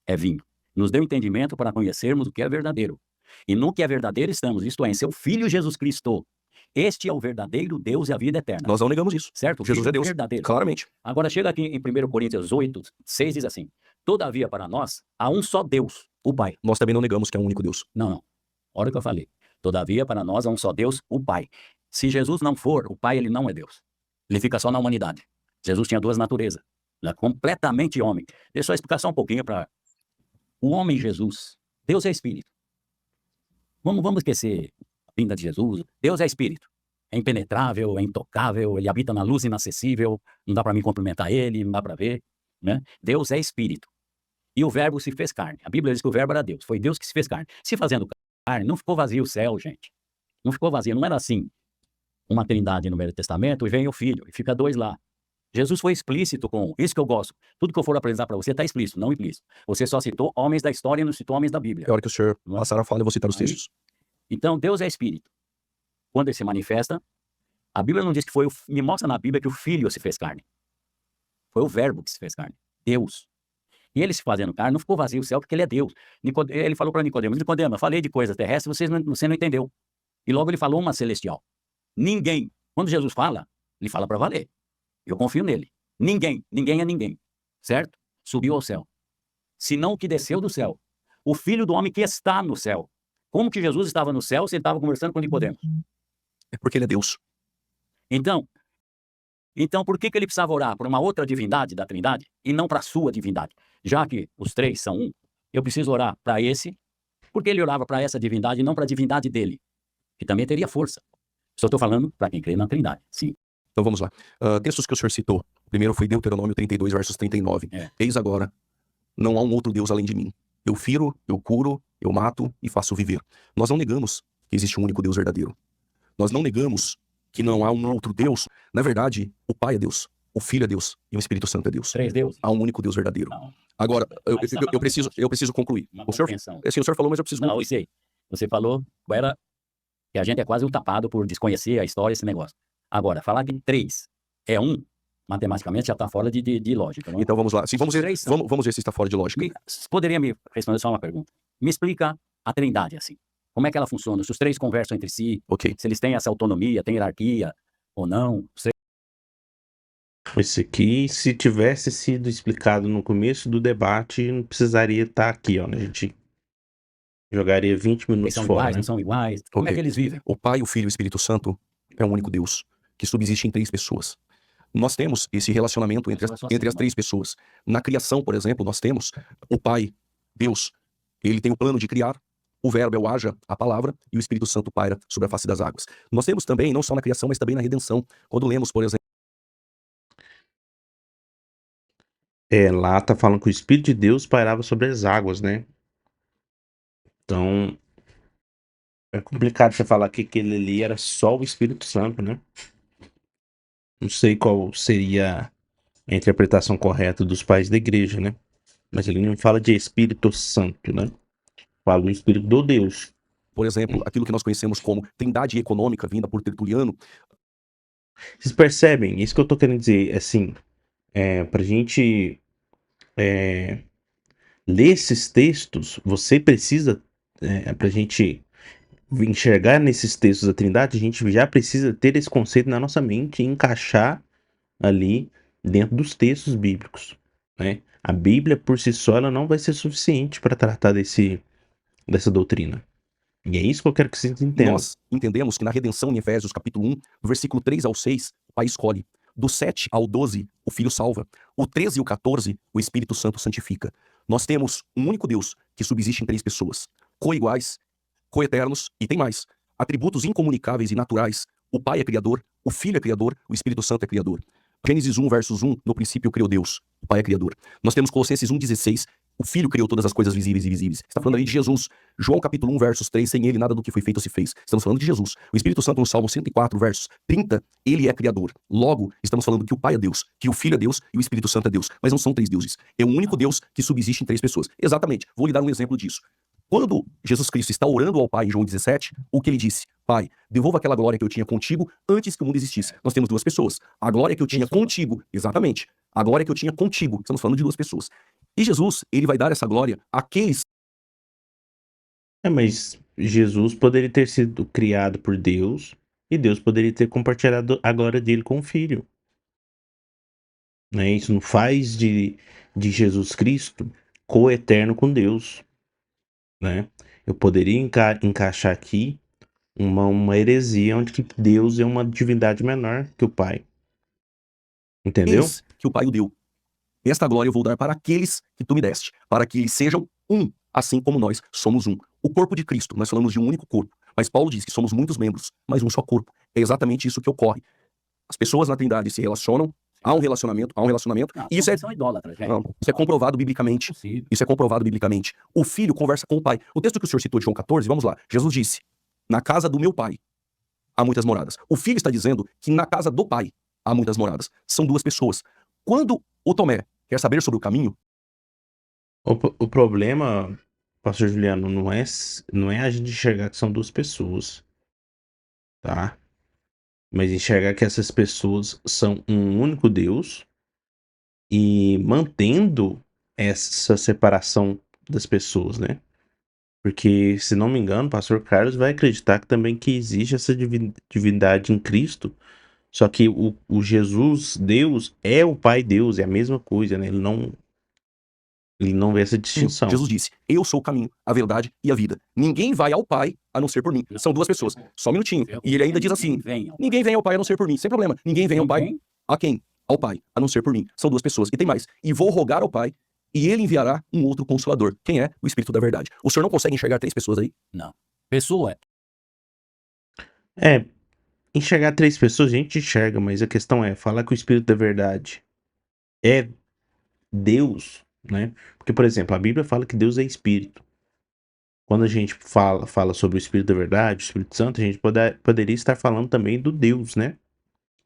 é vindo. Nos deu entendimento para conhecermos o que é verdadeiro. E no que é verdadeiro estamos, isto é, em seu Filho Jesus Cristo. Este é o verdadeiro Deus e a vida eterna.
Nós não negamos isso.
Certo?
Jesus
Filho
é Deus.
verdadeiro.
Claramente.
Agora chega aqui em 1 Coríntios 8, 6, diz assim: todavia para nós há um só Deus, o Pai.
Nós também não negamos que é um único Deus.
Não. Olha o que eu falei. Todavia para nós há um só Deus, o Pai. Se Jesus não for, o Pai ele não é Deus. Ele fica só na humanidade. Jesus tinha duas naturezas. Ele é completamente homem. Deixa eu só explicar só um pouquinho para o homem Jesus. Deus é espírito. Vamos esquecer a vinda de Jesus. Deus é espírito. É impenetrável, é intocável, ele habita na luz inacessível, não dá para mim cumprimentar ele, não dá para ver, né? Deus é espírito. E o verbo se fez carne. A Bíblia diz que o verbo era Deus. Foi Deus que se fez carne. Se fazendo carne, não ficou vazio o céu, gente. Não ficou vazio. Não era assim. Uma trindade no Velho Testamento e vem o Filho, e fica dois lá. Jesus foi explícito com isso que eu gosto. Tudo que eu for apresentar para você está explícito, não implícito. Você só citou homens da história e não citou homens da Bíblia.
É hora que o senhor
Não é?
passar a fala, eu vou citar os
Aí-
textos.
Então, Deus é espírito. Quando ele se manifesta, a Bíblia não diz que foi me mostra na Bíblia que o Filho se fez carne. Foi o verbo que se fez carne. Deus. E ele se fazendo carne, não ficou vazio o céu porque ele é Deus. Ele falou para Nicodemos: Nicodemo, eu falei de coisas terrestres, você não entendeu. E logo ele falou uma celestial. Ninguém. Quando Jesus fala, ele fala para valer. Eu confio nele. Ninguém é ninguém. Certo? Subiu ao céu. Senão o que desceu do céu. O Filho do homem que está no céu. Como que Jesus estava no céu se ele estava conversando com Nicodemos?
É porque ele é Deus.
Então, por que ele precisava orar por uma outra divindade da Trindade e não para a sua divindade? Já que os três são um, eu preciso orar para esse, porque ele orava para essa divindade e não para a divindade dele, que também teria força. Só estou falando para quem crê na Trindade. Sim.
Então vamos lá. Textos que o senhor citou. O primeiro foi Deuteronômio 32, versos 39. Eis agora, não há um outro Deus além de mim. Eu firo, eu curo, eu mato e faço viver. Nós não negamos que existe um único Deus verdadeiro. Nós não negamos que não há um outro Deus. Na verdade, o Pai é Deus, o Filho é Deus e o Espírito Santo é Deus.
Três deuses.
Há um único Deus verdadeiro.
Não.
Agora,
Mas
eu preciso concluir.
Uma
O senhor,
compreensão.
assim, o senhor falou, mas eu preciso
Não,
concluir.
eu sei. Você falou que a gente é quase um tapado por desconhecer a história, esse negócio. Agora, falar que três é um, matematicamente já está fora de lógica. Não é?
Então vamos lá. Sim, vamos ver,
Três são.
vamos ver se está fora de lógica.
Poderia me responder só uma pergunta? Me explica a Trindade assim. Como é que ela funciona? Se os três conversam entre si,
Ok.
se eles têm essa autonomia, têm hierarquia ou não.
Isso aqui, se tivesse sido explicado no começo do debate, não precisaria estar aqui, ó, né? A gente jogaria 20
Eles
minutos
são
fora,
iguais,
né?
não são iguais. Como é
Ok.
que eles vivem?
O Pai, o Filho e o Espírito Santo é um único Deus que subsiste em três pessoas. Nós temos esse relacionamento entre as três pessoas. Na criação, por exemplo, nós temos o Pai, Deus, ele tem o plano de criar, o verbo é o haja, a palavra, e o Espírito Santo paira sobre a face das águas. Nós temos também, não só na criação, mas também na redenção. Quando lemos, por exemplo,
Lá tá falando que o Espírito de Deus pairava sobre as águas, né? Então, é complicado você falar que aquele ali era só o Espírito Santo, né? Não sei qual seria a interpretação correta dos pais da igreja, né? Mas ele não fala de Espírito Santo, né? Fala do Espírito do Deus.
por exemplo, aquilo que nós conhecemos como trindade econômica vinda por Tertuliano.
Vocês percebem? Isso que eu tô querendo dizer, assim, pra gente ler esses textos, você precisa, pra gente enxergar nesses textos da Trindade, a gente já precisa ter esse conceito na nossa mente e encaixar ali dentro dos textos bíblicos, né? A Bíblia, por si só, ela não vai ser suficiente para tratar dessa doutrina. E é isso que eu quero que vocês entendam.
Nós entendemos que na redenção em Efésios capítulo 1, do versículo 3 ao 6, o Pai escolhe. Do 7 ao 12, o Filho salva. O 13 e o 14, o Espírito Santo santifica. Nós temos um único Deus que subsiste em 3 pessoas, coiguais, coeternos e tem mais. Atributos incomunicáveis e naturais. O Pai é criador, o Filho é criador, o Espírito Santo é criador. Gênesis 1, versos 1, no princípio criou Deus, o Pai é criador. Nós temos Colossenses 1,16, o Filho criou todas as coisas visíveis e invisíveis. Está falando ali de Jesus. João capítulo 1, versos 3, sem ele nada do que foi feito se fez. Estamos falando de Jesus. O Espírito Santo no Salmo 104, versos 30, ele é criador. Logo, estamos falando que o Pai é Deus, que o Filho é Deus e o Espírito Santo é Deus. Mas não são 3 deuses. É um único Deus que subsiste em 3 pessoas. Exatamente. Vou lhe dar um exemplo disso. Quando Jesus Cristo está orando ao Pai em João 17, o que ele disse? Pai, devolva aquela glória que eu tinha contigo antes que o mundo existisse. Nós temos 2 pessoas. A glória que eu tinha contigo, exatamente. A glória que eu tinha contigo. Estamos falando de 2 pessoas. E Jesus, ele vai dar essa glória àqueles...
Mas Jesus poderia ter sido criado por Deus e Deus poderia ter compartilhado a glória dele com o Filho. Né? Isso não faz de Jesus Cristo coeterno com Deus. Né? Eu poderia encaixar aqui uma heresia onde que Deus é uma divindade menor que o Pai. Entendeu?
que o Pai o deu. Esta glória eu vou dar para aqueles que tu me deste, para que eles sejam um, assim como nós somos um. O corpo de Cristo, nós falamos de um único corpo, mas Paulo diz que somos muitos membros, mas um só corpo. É exatamente isso que ocorre. As pessoas na Trindade se relacionam, há um relacionamento,
Não,
e isso
são idólatras, gente.
não, isso é comprovado biblicamente.
Possível.
Isso é comprovado biblicamente. O filho conversa com o pai. O texto que o senhor citou de João 14, vamos lá. Jesus disse, na casa do meu pai há muitas moradas. O filho está dizendo que na casa do pai há muitas moradas. São 2 pessoas. Quando o Tomé quer saber sobre o caminho,
O problema, pastor Juliano, não é a gente enxergar que são 2 pessoas, tá? Mas enxergar que essas pessoas são um único Deus e mantendo essa separação das pessoas, né? Porque, se não me engano, o pastor Carlos vai acreditar que também que existe essa divindade em Cristo, só que o Jesus, Deus, é o Pai Deus, é a mesma coisa, né? Ele não vê essa distinção.
Jesus disse, eu sou o caminho, a verdade e a vida. Ninguém vai ao Pai a não ser por mim. São 2 pessoas. Só um minutinho. E ele ainda diz assim, ninguém vem ao Pai a não ser por mim. Sem problema. Ninguém vem ao Pai. A quem? Ao Pai, a não ser por mim. São 2 pessoas. E tem mais. E vou rogar ao Pai, e ele enviará um outro consolador. Quem é? O Espírito da verdade. O senhor não consegue enxergar 3 pessoas aí?
Não. Pessoa
Enxergar 3 pessoas, a gente enxerga, mas a questão é, falar que o Espírito da verdade é Deus, né? Porque, por exemplo, a Bíblia fala que Deus é Espírito. Quando a gente fala sobre o Espírito da verdade, o Espírito Santo, a gente poderia estar falando também do Deus, né?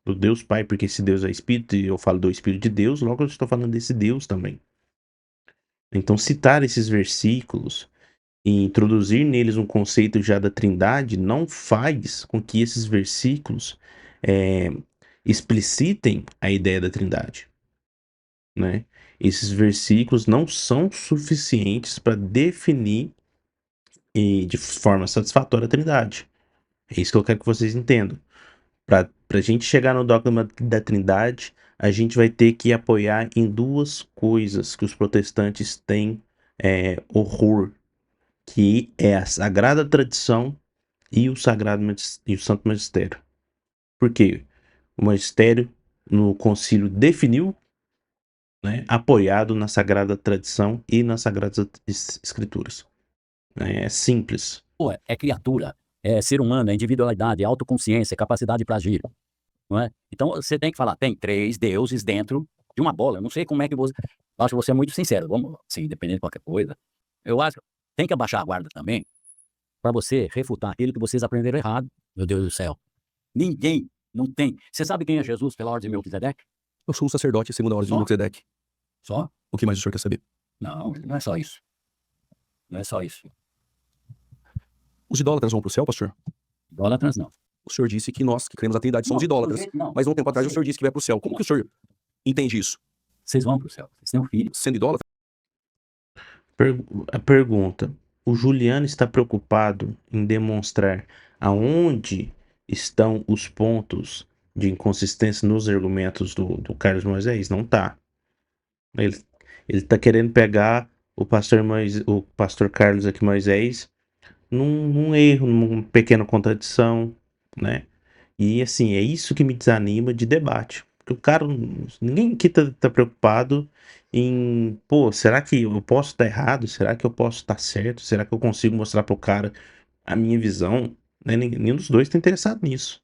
Do Deus Pai, porque se Deus é Espírito e eu falo do Espírito de Deus, logo eu estou falando desse Deus também. Então, citar esses versículos e introduzir neles um conceito já da Trindade não faz com que esses versículos explicitem a ideia da Trindade, né? Esses versículos não são suficientes para definir de forma satisfatória a Trindade. É isso que eu quero que vocês entendam. Para a gente chegar no dogma da Trindade, a gente vai ter que apoiar em 2 coisas que os protestantes têm horror, que é a Sagrada Tradição e o Santo Magistério. Por quê? O Magistério no Concílio definiu, né, apoiado na Sagrada Tradição e nas Sagradas Escrituras. É simples.
é criatura, é ser humano, é individualidade, é autoconsciência, é capacidade para agir. Não é? Então você tem que falar, tem 3 deuses dentro de uma bola. Eu não sei como é que você... Acho que você é muito sincero. Vamos, sim, dependendo de qualquer coisa. Eu acho que tem que abaixar a guarda também para você refutar aquilo que vocês aprenderam errado. Meu Deus do céu. Ninguém, não tem. Você sabe quem é Jesus pela ordem de Melquisedeque?
Eu sou um sacerdote segundo a ordem de
Só?
Melquisedeque.
Só?
O que mais o senhor quer saber?
Não, não é só isso. Não é só isso.
Os idólatras vão para o céu, pastor?
Idólatras não.
O senhor disse que nós que cremos na Trindade somos idólatras.
Não.
Mas um tempo atrás o senhor disse que vai para o céu. Como que o senhor entende isso?
Vocês vão para o céu. Vocês têm um filho.
Sendo idólatra?
A pergunta: o Juliano está preocupado em demonstrar aonde estão os pontos de inconsistência nos argumentos do Carlos Moisés? Não está. Ele tá querendo pegar o pastor Carlos aqui, Moisés, num erro, numa pequena contradição, né? E assim, é isso que me desanima de debate. Porque o cara, ninguém aqui tá preocupado em, pô, será que eu posso estar errado? Será que eu posso estar certo? Será que eu consigo mostrar pro cara a minha visão? Né? Nenhum dos dois tá interessado nisso.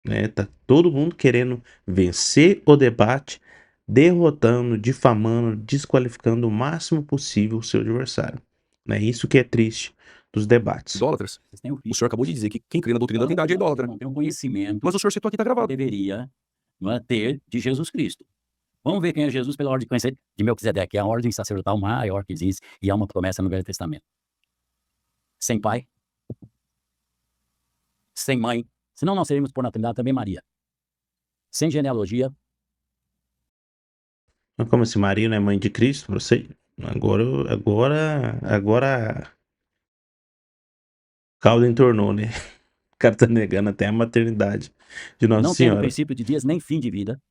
Né? Tá todo mundo querendo vencer o debate, derrotando, difamando, desqualificando o máximo possível o seu adversário. Né? Isso que é triste dos debates.
Idólatras.
Vocês têm o
O
filho.
senhor acabou de dizer que quem crê na doutrina da
Então,
Trindade é
eu
idólatra.
não tenho conhecimento
Mas o senhor citou aqui, tá
que
gravado.
deveria, não é, ter de Jesus Cristo. Vamos ver quem é Jesus pela ordem de conhecer de Melquisedeque, que é a ordem sacerdotal maior que existe e há uma promessa no Velho Testamento. Sem pai, sem mãe, senão nós seríamos por naturalidade também Maria. Sem genealogia,
Mas como assim, Maria não é mãe de Cristo? Você? Agora, o caldo entornou, né? O cara tá negando até a maternidade de Nossa
não tendo
Senhora.
princípio de dias nem fim de vida,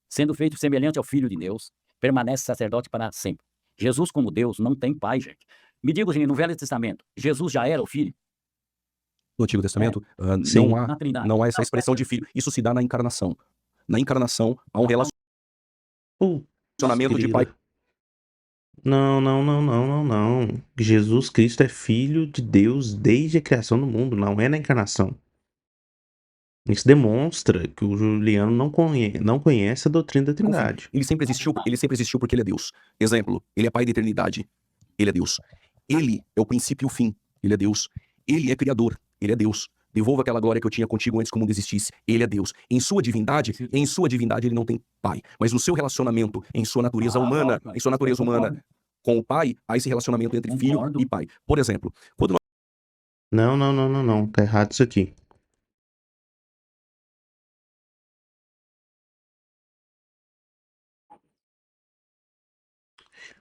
sendo feito semelhante ao Filho de Deus, permanece sacerdote para sempre. Jesus, como Deus, não tem pai, gente. Me diga, gente, no Velho Testamento, Jesus já era o Filho?
No Antigo Testamento,
Sim.
Na Trindade.
não há essa expressão de filho. Isso se dá na encarnação. Na encarnação, há um
Putz,
relacionamento de pai.
grila. Não. Jesus Cristo é filho de Deus desde a criação do mundo, não é na encarnação. Isso demonstra que o Juliano não conhece a doutrina da
Confio.
Trindade.
Ele sempre existiu porque ele é Deus. Exemplo, ele é pai da eternidade. Ele é Deus. Ele é o princípio e o fim. Ele é Deus. Ele é criador. Ele é Deus. Devolva aquela glória que eu tinha contigo antes que o mundo existisse. Ele é Deus. Em sua divindade ele não tem pai. Mas no seu relacionamento, em sua natureza humana, com o pai, há esse relacionamento entre filho
Concordo.
e pai. Por exemplo, quando
Não. Tá errado isso aqui.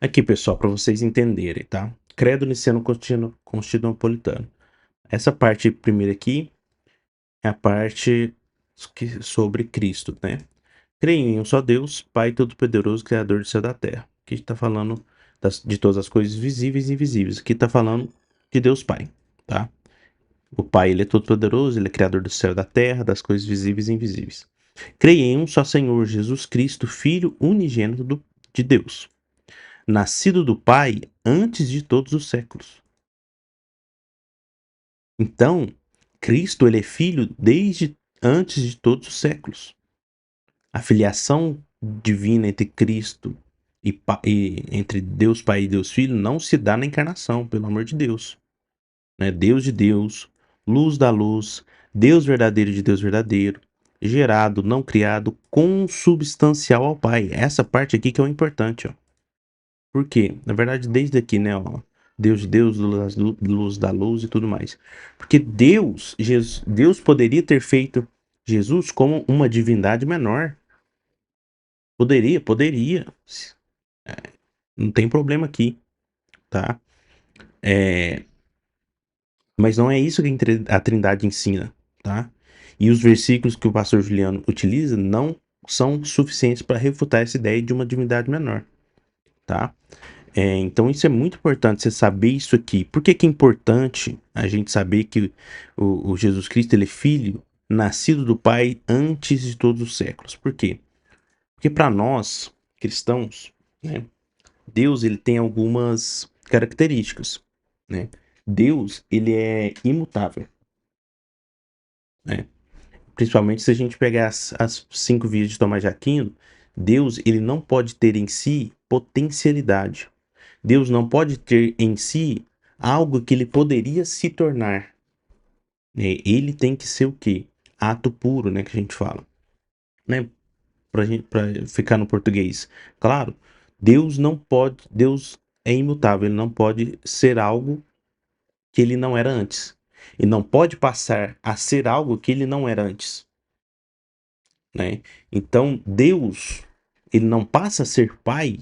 Aqui, pessoal, para vocês entenderem, tá? Credo niceno constantinopolitano. Essa parte primeira aqui é a parte sobre Cristo, né? Creio em um só Deus, Pai Todo-Poderoso, Criador do céu e da terra. Aqui está falando de todas as coisas visíveis e invisíveis. Aqui está falando de Deus Pai, tá? O Pai, ele é todo-poderoso, ele é criador do céu e da terra, das coisas visíveis e invisíveis. Creio em um só Senhor Jesus Cristo, Filho unigênito de Deus, nascido do Pai antes de todos os séculos. Então, Cristo, ele é filho desde antes de todos os séculos. A filiação divina entre Cristo e entre Deus Pai e Deus Filho não se dá na encarnação, pelo amor de Deus. Né? Deus de Deus, luz da luz, Deus verdadeiro de Deus verdadeiro, gerado, não criado, consubstancial ao Pai. Essa parte aqui que é o importante, ó. Por quê? Na verdade, desde aqui, né, ó, Deus de Deus, luz da luz e tudo mais. Porque Deus poderia ter feito Jesus como uma divindade menor. Poderia. Não tem problema aqui, tá? Mas não é isso que a Trindade ensina, tá? E os versículos que o pastor Juliano utiliza não são suficientes para refutar essa ideia de uma divindade menor, tá? Então isso é muito importante, você saber isso aqui. Por que que é importante a gente saber que o Jesus Cristo ele é filho nascido do Pai antes de todos os séculos? Por quê? Porque para nós, cristãos, né, Deus ele tem algumas características, né? Deus ele é imutável, né? Principalmente se a gente pegar as 5 vias de Tomás de Aquino, Deus ele não pode ter em si potencialidade. Deus não pode ter em si algo que ele poderia se tornar. Né? Ele tem que ser o quê? Ato puro, né, que a gente fala. Né? Pra ficar no português. Claro, Deus é imutável, ele não pode ser algo que ele não era antes. E não pode passar a ser algo que ele não era antes. Né? Então, Deus, ele não passa a ser pai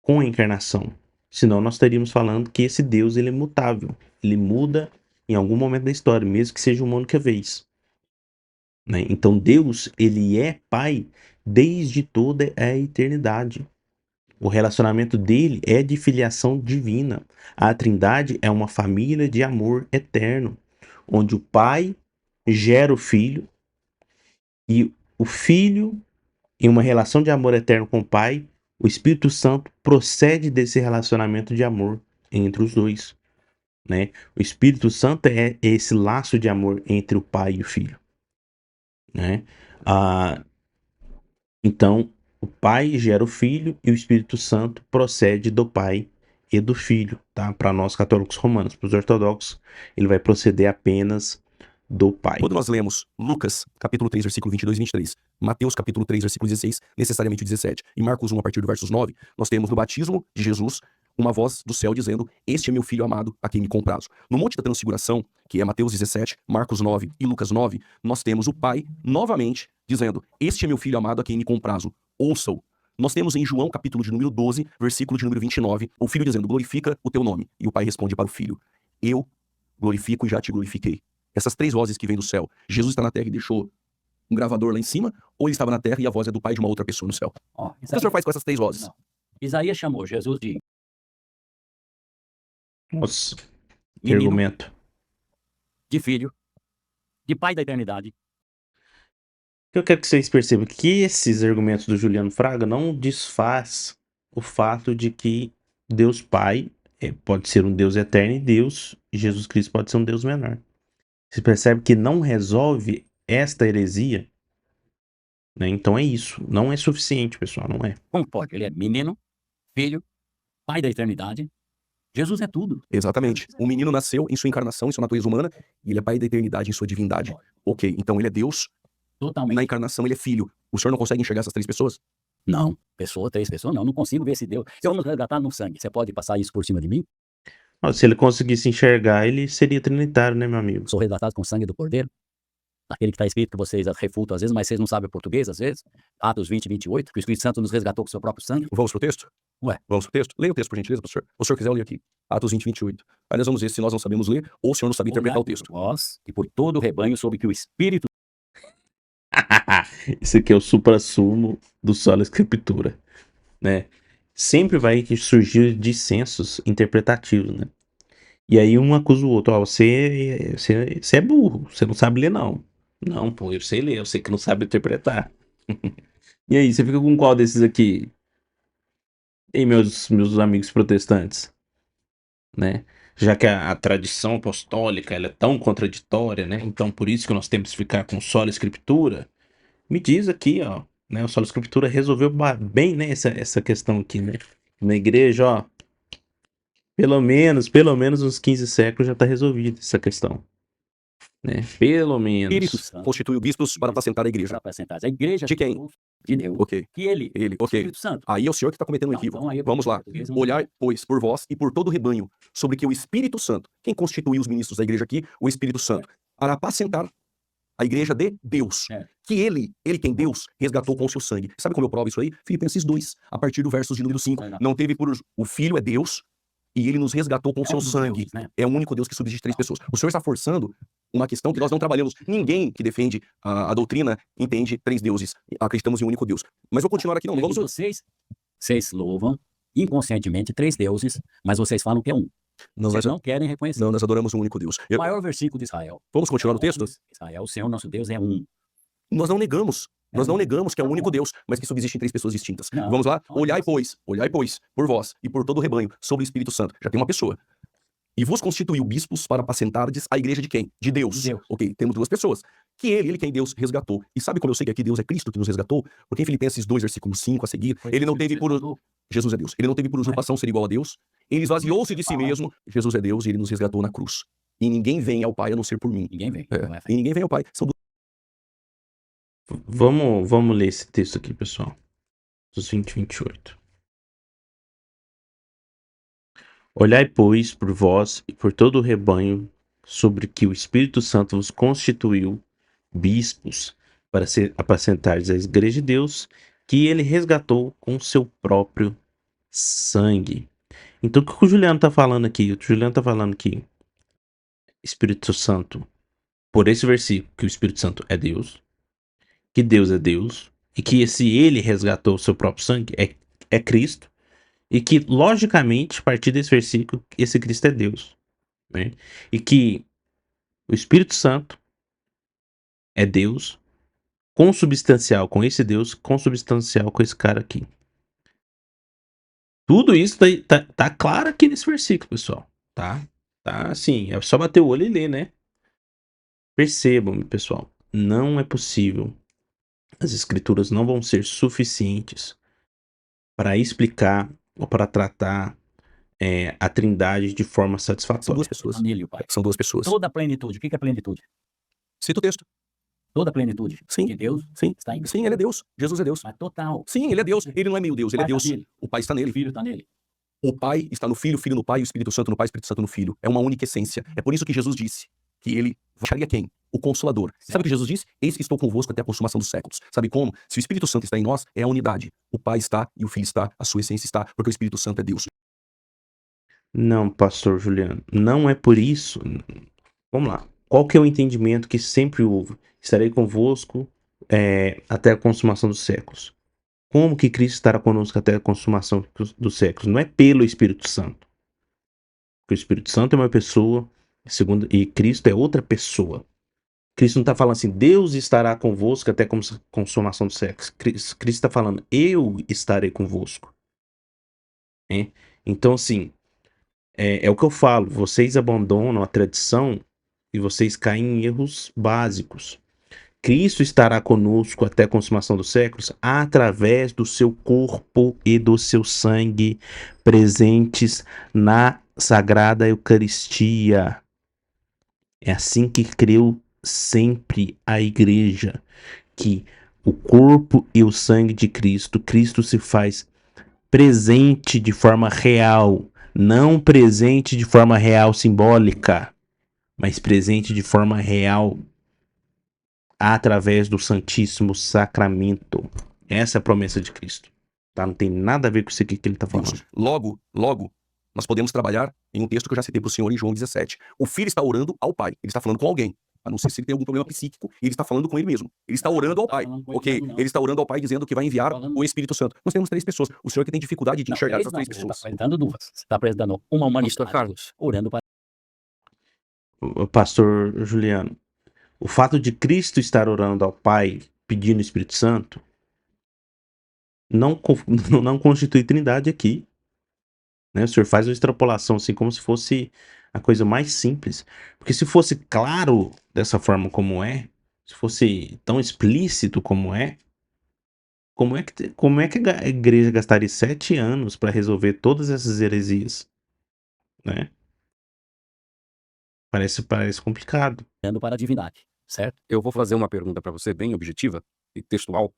com a encarnação. Senão nós estaríamos falando que esse Deus ele é mutável. Ele muda em algum momento da história, mesmo que seja uma única vez. Né? Então Deus, ele é pai desde toda a eternidade. O relacionamento dele é de filiação divina. A Trindade é uma família de amor eterno, onde o Pai gera o Filho e o Filho, em uma relação de amor eterno com o Pai, o Espírito Santo procede desse relacionamento de amor entre os dois, né? O Espírito Santo é esse laço de amor entre o Pai e o Filho, né? Então, o Pai gera o Filho e o Espírito Santo procede do Pai e do Filho, tá? Para nós católicos romanos, para os ortodoxos, ele vai proceder apenas do Pai.
Quando nós lemos Lucas, capítulo 3, versículo 22 e 23, Mateus, capítulo 3, versículo 16, necessariamente 17, e Marcos 1, a partir do versos 9, nós temos no batismo de Jesus uma voz do céu dizendo: este é meu filho amado, a quem me comprazo. No Monte da Transfiguração, que é Mateus 17, Marcos 9 e Lucas 9, nós temos o Pai, novamente, dizendo: este é meu filho amado, a quem me comprazo. Ouçam. Nós temos em João, capítulo de número 12, versículo de número 29, o filho dizendo: glorifica o teu nome. E o pai responde para o filho: eu glorifico e já te glorifiquei. Essas três vozes que vêm do céu. Jesus está na terra e deixou um gravador lá em cima, ou ele estava na terra e a voz é do pai de uma outra pessoa no céu?
Ó,
O que o senhor faz com essas três vozes?
Não. Isaías chamou Jesus de
Nossa, que
menino,
argumento.
de filho, de pai da eternidade.
Eu quero que vocês percebam que esses argumentos do Juliano Fraga não desfaz o fato de que Deus Pai pode ser um Deus eterno e Jesus Cristo pode ser um Deus menor. Você percebe que não resolve esta heresia, né? Então é isso. Não é suficiente, pessoal, não é.
Como pode? Ele é menino, filho, pai da eternidade. Jesus é tudo.
Exatamente. O menino nasceu em sua encarnação, em sua natureza humana, e ele é pai da eternidade em sua divindade. Ok, então ele é Deus,
Totalmente.
na encarnação ele é filho. O senhor não consegue enxergar essas três pessoas?
Não. Pessoa, três pessoas, não. Não consigo ver esse Deus. Se eu não resgatar no sangue, você pode passar isso por cima de mim?
Ó, se ele conseguisse enxergar, ele seria trinitário, né, meu amigo?
Sou resgatado com o sangue do Cordeiro? Aquele que está escrito que vocês refutam às vezes, mas vocês não sabem o português às vezes. Atos 20, 28, que o Espírito Santo nos resgatou com o seu próprio sangue.
Vamos pro texto?
Ué.
Vamos pro texto? Leia o texto, por gentileza, pastor. Se o senhor quiser, eu leio aqui. Atos 20, 28. Aí nós vamos ver se nós não sabemos ler ou o senhor não sabe interpretar o texto.
Vós e por todo o rebanho sobre que o Espírito
Esse aqui é o suprassumo do sola escritura, né? Sempre vai surgir dissensos interpretativos, né? E aí um acusa o outro, ó, você é burro, você não sabe ler não. Não, pô, eu sei ler, eu sei que não sabe interpretar. E aí, você fica com qual desses aqui? E aí, meus amigos protestantes, né? Já que a tradição apostólica ela é tão contraditória, né? Então por isso que nós temos que ficar com sola escritura. Me diz aqui, ó, né? O sola escritura resolveu bem, né, essa questão aqui, né? Na igreja, ó, pelo menos uns 15 séculos já tá resolvida essa questão, né? Pelo
Espírito
menos.
Santo
Constitui bispos para apacentar a igreja.
para apresentar. A igreja
De quem?
de Deus.
Ok.
Que ele,
Ok.
Espírito Santo.
Aí é o senhor que está cometendo um
Não,
equívoco.
então aí eu-
Vamos lá.
português não-
Olhai, pois, por vós e por todo o rebanho, sobre que o Espírito Santo, quem constituiu os ministros da igreja aqui? O Espírito Santo, para apacentar a igreja de Deus.
É.
Que ele quem Deus, resgatou com o seu sangue. Sabe como eu provo isso aí? Filipenses 2, a partir do versos de número 5. Não teve por... O Filho é Deus e ele nos resgatou com o seu
um dos
sangue.
deuses, né?
É o único Deus que subsiste três pessoas. O senhor está forçando uma questão que nós não trabalhamos. Ninguém que defende a doutrina entende três deuses. Acreditamos em um único Deus. Mas vou continuar aqui, não.
E
Vamos...
vocês louvam inconscientemente três deuses, mas vocês falam que é um.
Não,
Vocês não querem reconhecer.
nós adoramos um único Deus.
O maior versículo de Israel.
Vamos continuar no texto?
Israel, o Senhor nosso Deus é um.
Nós não negamos. Nós não negamos que é um único Deus, mas que subsistem três pessoas distintas.
Não.
Vamos lá? Olhai, pois, por vós e por todo o rebanho, sobre o Espírito Santo. Já tem uma pessoa. E vos constituiu bispos para apacentardes a igreja de quem? De Deus.
De Deus.
Ok, temos duas pessoas. Que ele quem Deus resgatou. E sabe como eu sei que aqui Deus é Cristo que nos resgatou? Porque em Filipenses 2, versículo 5 a seguir, ele não teve por... Jesus é Deus. Ele não teve por usurpação ser igual a Deus. Ele esvaziou-se de si mesmo. Jesus é Deus e ele nos resgatou na cruz. E ninguém vem ao Pai a não ser por mim.
Ninguém vem.
É.
Não é fé.
E ninguém vem ao Pai. São
Vamos ler esse texto aqui, pessoal. Dos 20 e 28. Olhai, pois, por vós e por todo o rebanho, sobre que o Espírito Santo vos constituiu bispos para apacentardes a igreja de Deus, que ele resgatou com seu próprio sangue. Então, o que o Juliano tá falando aqui? O Juliano tá falando que Espírito Santo, por esse versículo, que o Espírito Santo é Deus, que Deus é Deus, e que esse ele resgatou o seu próprio sangue é Cristo, E que, logicamente, a partir desse versículo, esse Cristo é Deus, né? E que o Espírito Santo é Deus, consubstancial com esse Deus, consubstancial com esse cara aqui. Tudo isso tá claro aqui nesse versículo, pessoal. Tá assim, é só bater o olho e ler, né? Percebam, pessoal, não é possível. As escrituras não vão ser suficientes para explicar ou para tratar a Trindade de forma
São
satisfatória.
duas pessoas.
Família, o Pai.
São duas pessoas.
Toda a plenitude. O que é plenitude?
Cita o texto.
Toda a plenitude
Sim.
de Deus
Sim.
está em Cristo.
Sim, ele é Deus. Jesus é Deus.
Mas total.
Sim, ele é Deus. Ele não é meio Deus, ele é
Pai
Deus.
está nele.
O Pai está
O
nele.
Filho está nele.
O Pai está no Filho, o Filho no Pai, o Espírito Santo no Pai, o Espírito Santo no Filho. É uma única essência. É por isso que Jesus disse que ele acharia quem? O Consolador. Sabe o que Jesus disse? Eis que estou convosco até a consumação dos séculos. Sabe como? Se o Espírito Santo está em nós, é a unidade. O Pai está e o Filho está, a sua essência está, porque o Espírito Santo é Deus.
Não, pastor Juliano, não é por isso. Vamos lá. Qual que é o entendimento que sempre houve? Estarei convosco até a consumação dos séculos. Como que Cristo estará conosco até a consumação dos séculos? Não é pelo Espírito Santo. Porque o Espírito Santo é uma pessoa, e Cristo é outra pessoa. Cristo não está falando assim, Deus estará convosco até a consumação dos séculos. Cristo está falando, eu estarei convosco. Então, assim, é o que eu falo, vocês abandonam a tradição e vocês caem em erros básicos. Cristo estará conosco até a consumação dos séculos através do seu corpo e do seu sangue presentes na Sagrada Eucaristia. É assim que creu sempre a igreja, que o corpo e o sangue de Cristo, Cristo se faz presente de forma real, não presente de forma real simbólica, mas presente de forma real através do Santíssimo Sacramento. Essa é a promessa de Cristo. Tá? Não tem nada a ver com isso aqui que ele está falando.
Logo, nós podemos trabalhar em um texto que eu já citei para o senhor em João 17. O filho está orando ao pai, ele está falando com alguém. A não ser se ele tem algum problema psíquico, ele está falando com ele mesmo. Ele está orando ao pai, ok? Ele está orando ao pai dizendo que vai enviar o Espírito Santo. Nós temos 3 pessoas. O senhor que tem dificuldade de enxergar essas 3
Você está
pessoas.
apresentando duas. Você está apresentando uma humanidade.
Pastor Carlos.
Orando para
O pastor Juliano, o fato de Cristo estar orando ao Pai, pedindo o Espírito Santo, não constitui trindade aqui. Né? O senhor faz uma extrapolação assim como se fosse a coisa mais simples. Porque se fosse claro dessa forma como é, se fosse tão explícito como é que a igreja gastaria 7 anos para resolver todas essas heresias? Né? Parece complicado.
orando para a divindade, certo?
Eu vou fazer uma pergunta para você bem objetiva e textual,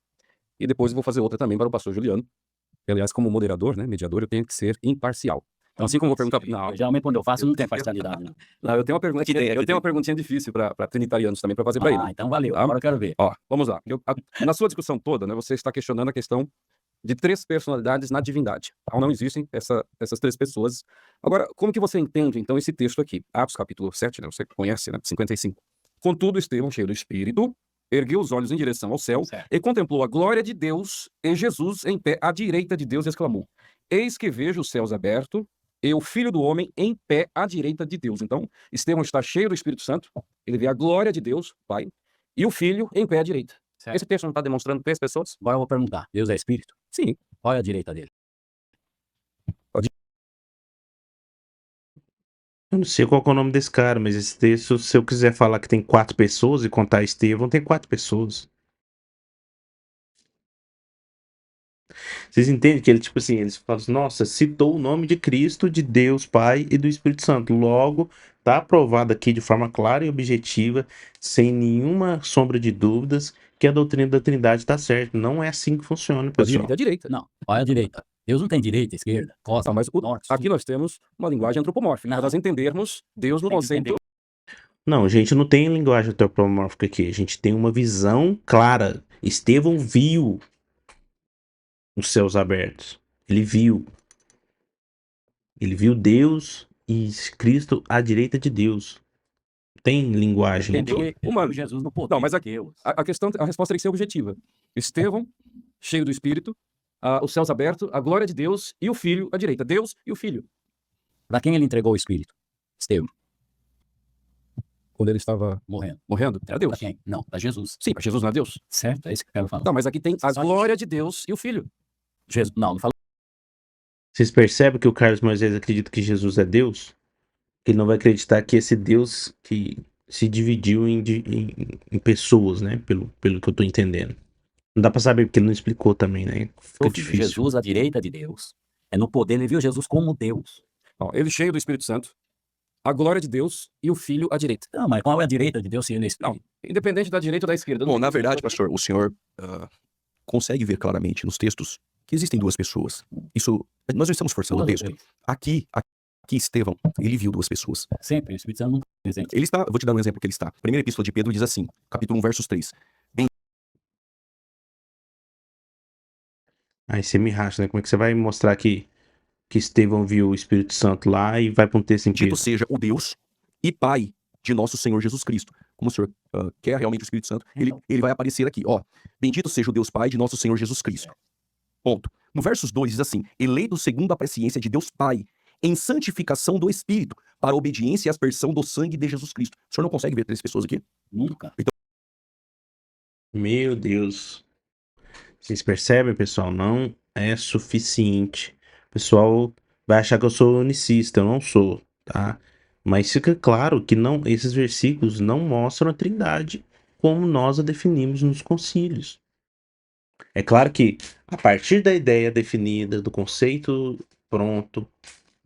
e depois eu vou fazer outra também para o pastor Juliano. Aliás, como moderador, né, mediador, eu tenho que ser imparcial. Então, assim como eu vou perguntar... Não,
Geralmente quando eu faço não tem parcialidade. Não.
não, eu tenho uma perguntinha difícil para trinitarianos também para fazer para ele.
Então valeu.
Tá?
Agora eu quero ver.
Ó, vamos lá. Na sua discussão toda, né, você está questionando a questão de 3 personalidades na divindade. Então, não existem essas 3 pessoas. Agora, como que você entende, então, esse texto aqui? Atos capítulo 7, né, você conhece, né, 55. Contudo, Estevão, cheio do Espírito, ergueu os olhos em direção ao céu
Certo.
e contemplou a glória de Deus e Jesus em pé à direita de Deus e exclamou: Eis que vejo os céus abertos e o Filho do Homem em pé à direita de Deus. Então, Estevão está cheio do Espírito Santo, ele vê a glória de Deus, Pai, e o Filho em pé à direita.
Certo.
Esse texto não está demonstrando 3 pessoas?
Agora eu vou perguntar. Deus é Espírito?
Sim.
Qual é a direita dele?
Eu não sei qual que é o nome desse cara, mas esse texto, se eu quiser falar que tem 4 pessoas e contar Estevão, tem 4 pessoas. Vocês entendem que ele, tipo assim, eles falam assim, nossa, citou o nome de Cristo, de Deus Pai e do Espírito Santo. Logo, tá aprovado aqui de forma clara e objetiva, sem nenhuma sombra de dúvidas, que a doutrina da Trindade tá certa. Não é assim que funciona,
A
pessoal.
direita é a direita.
Não. Qual é a direita? Deus não tem direita, esquerda, costa,
Tá, mas
norte, sul.
aqui nós temos uma linguagem antropomórfica. Para nós entendermos Deus no
Tem que
conceito.
entender.
Não, a gente não tem linguagem antropomórfica aqui. A gente tem uma visão clara. Estevão viu os céus abertos. Ele viu. Ele viu Deus e Cristo à direita de Deus. Tem linguagem.
Entender que
Uma-
Jesus no poder
Não, mas
de
aqui-
Deus.
A resposta tem que ser objetiva. Estevão, cheio do Espírito, os céus abertos, a glória de Deus e o Filho à direita. Deus e o Filho.
Para quem ele entregou o Espírito? Estevão,
Quando ele estava
morrendo.
morrendo, era Deus.
Para quem? Não, para Jesus.
Sim, para Jesus não é Deus.
Certo? É isso que eu quero falar.
Não, mas aqui tem a
Só que-
glória de Deus e o Filho.
Jesus, não falou.
Vocês percebem que o Carlos Moisés acredita que Jesus é Deus? Ele não vai acreditar que esse Deus que se dividiu em pessoas, né? Pelo que eu tô entendendo. Não dá pra saber, porque ele não explicou também, né? Fica difícil.
Jesus à direita de Deus. É no poder, ele viu Jesus como Deus.
Ó, ele cheio do Espírito Santo, a glória de Deus e o Filho à direita.
Não, mas qual é a direita de Deus se ele é Espírito?
Não, independente da direita ou da esquerda.
Bom, na verdade, pastor, o senhor consegue ver claramente nos textos que existem duas pessoas. Isso, nós não estamos forçando o texto. Aqui Estevão, ele viu duas pessoas.
Sempre, o Espírito Santo não presente.
Ele está, vou te dar um exemplo que ele está. Primeira epístola de Pedro diz assim, capítulo 1, versos 3.
Aí você me racha, né? Como é que você vai mostrar que Estevão viu o Espírito Santo lá e vai pra um texto em
Dito
Pedro?
seja o Deus e Pai de nosso Senhor Jesus Cristo. Como o senhor quer realmente o Espírito Santo, ele vai aparecer aqui, ó. Bendito seja o Deus Pai de nosso Senhor Jesus Cristo. Ponto. No versos 2 diz assim, eleito segundo a presciência de Deus Pai, em santificação do Espírito, para a obediência e aspersão do sangue de Jesus Cristo. O senhor não consegue ver três pessoas aqui?
Nunca.
Meu Deus. Vocês percebem, pessoal? Não é suficiente. O pessoal vai achar que eu sou unicista, eu não sou, tá? Mas fica claro que não, esses versículos não mostram a Trindade como nós a definimos nos concílios. É claro que a partir da ideia definida, do conceito pronto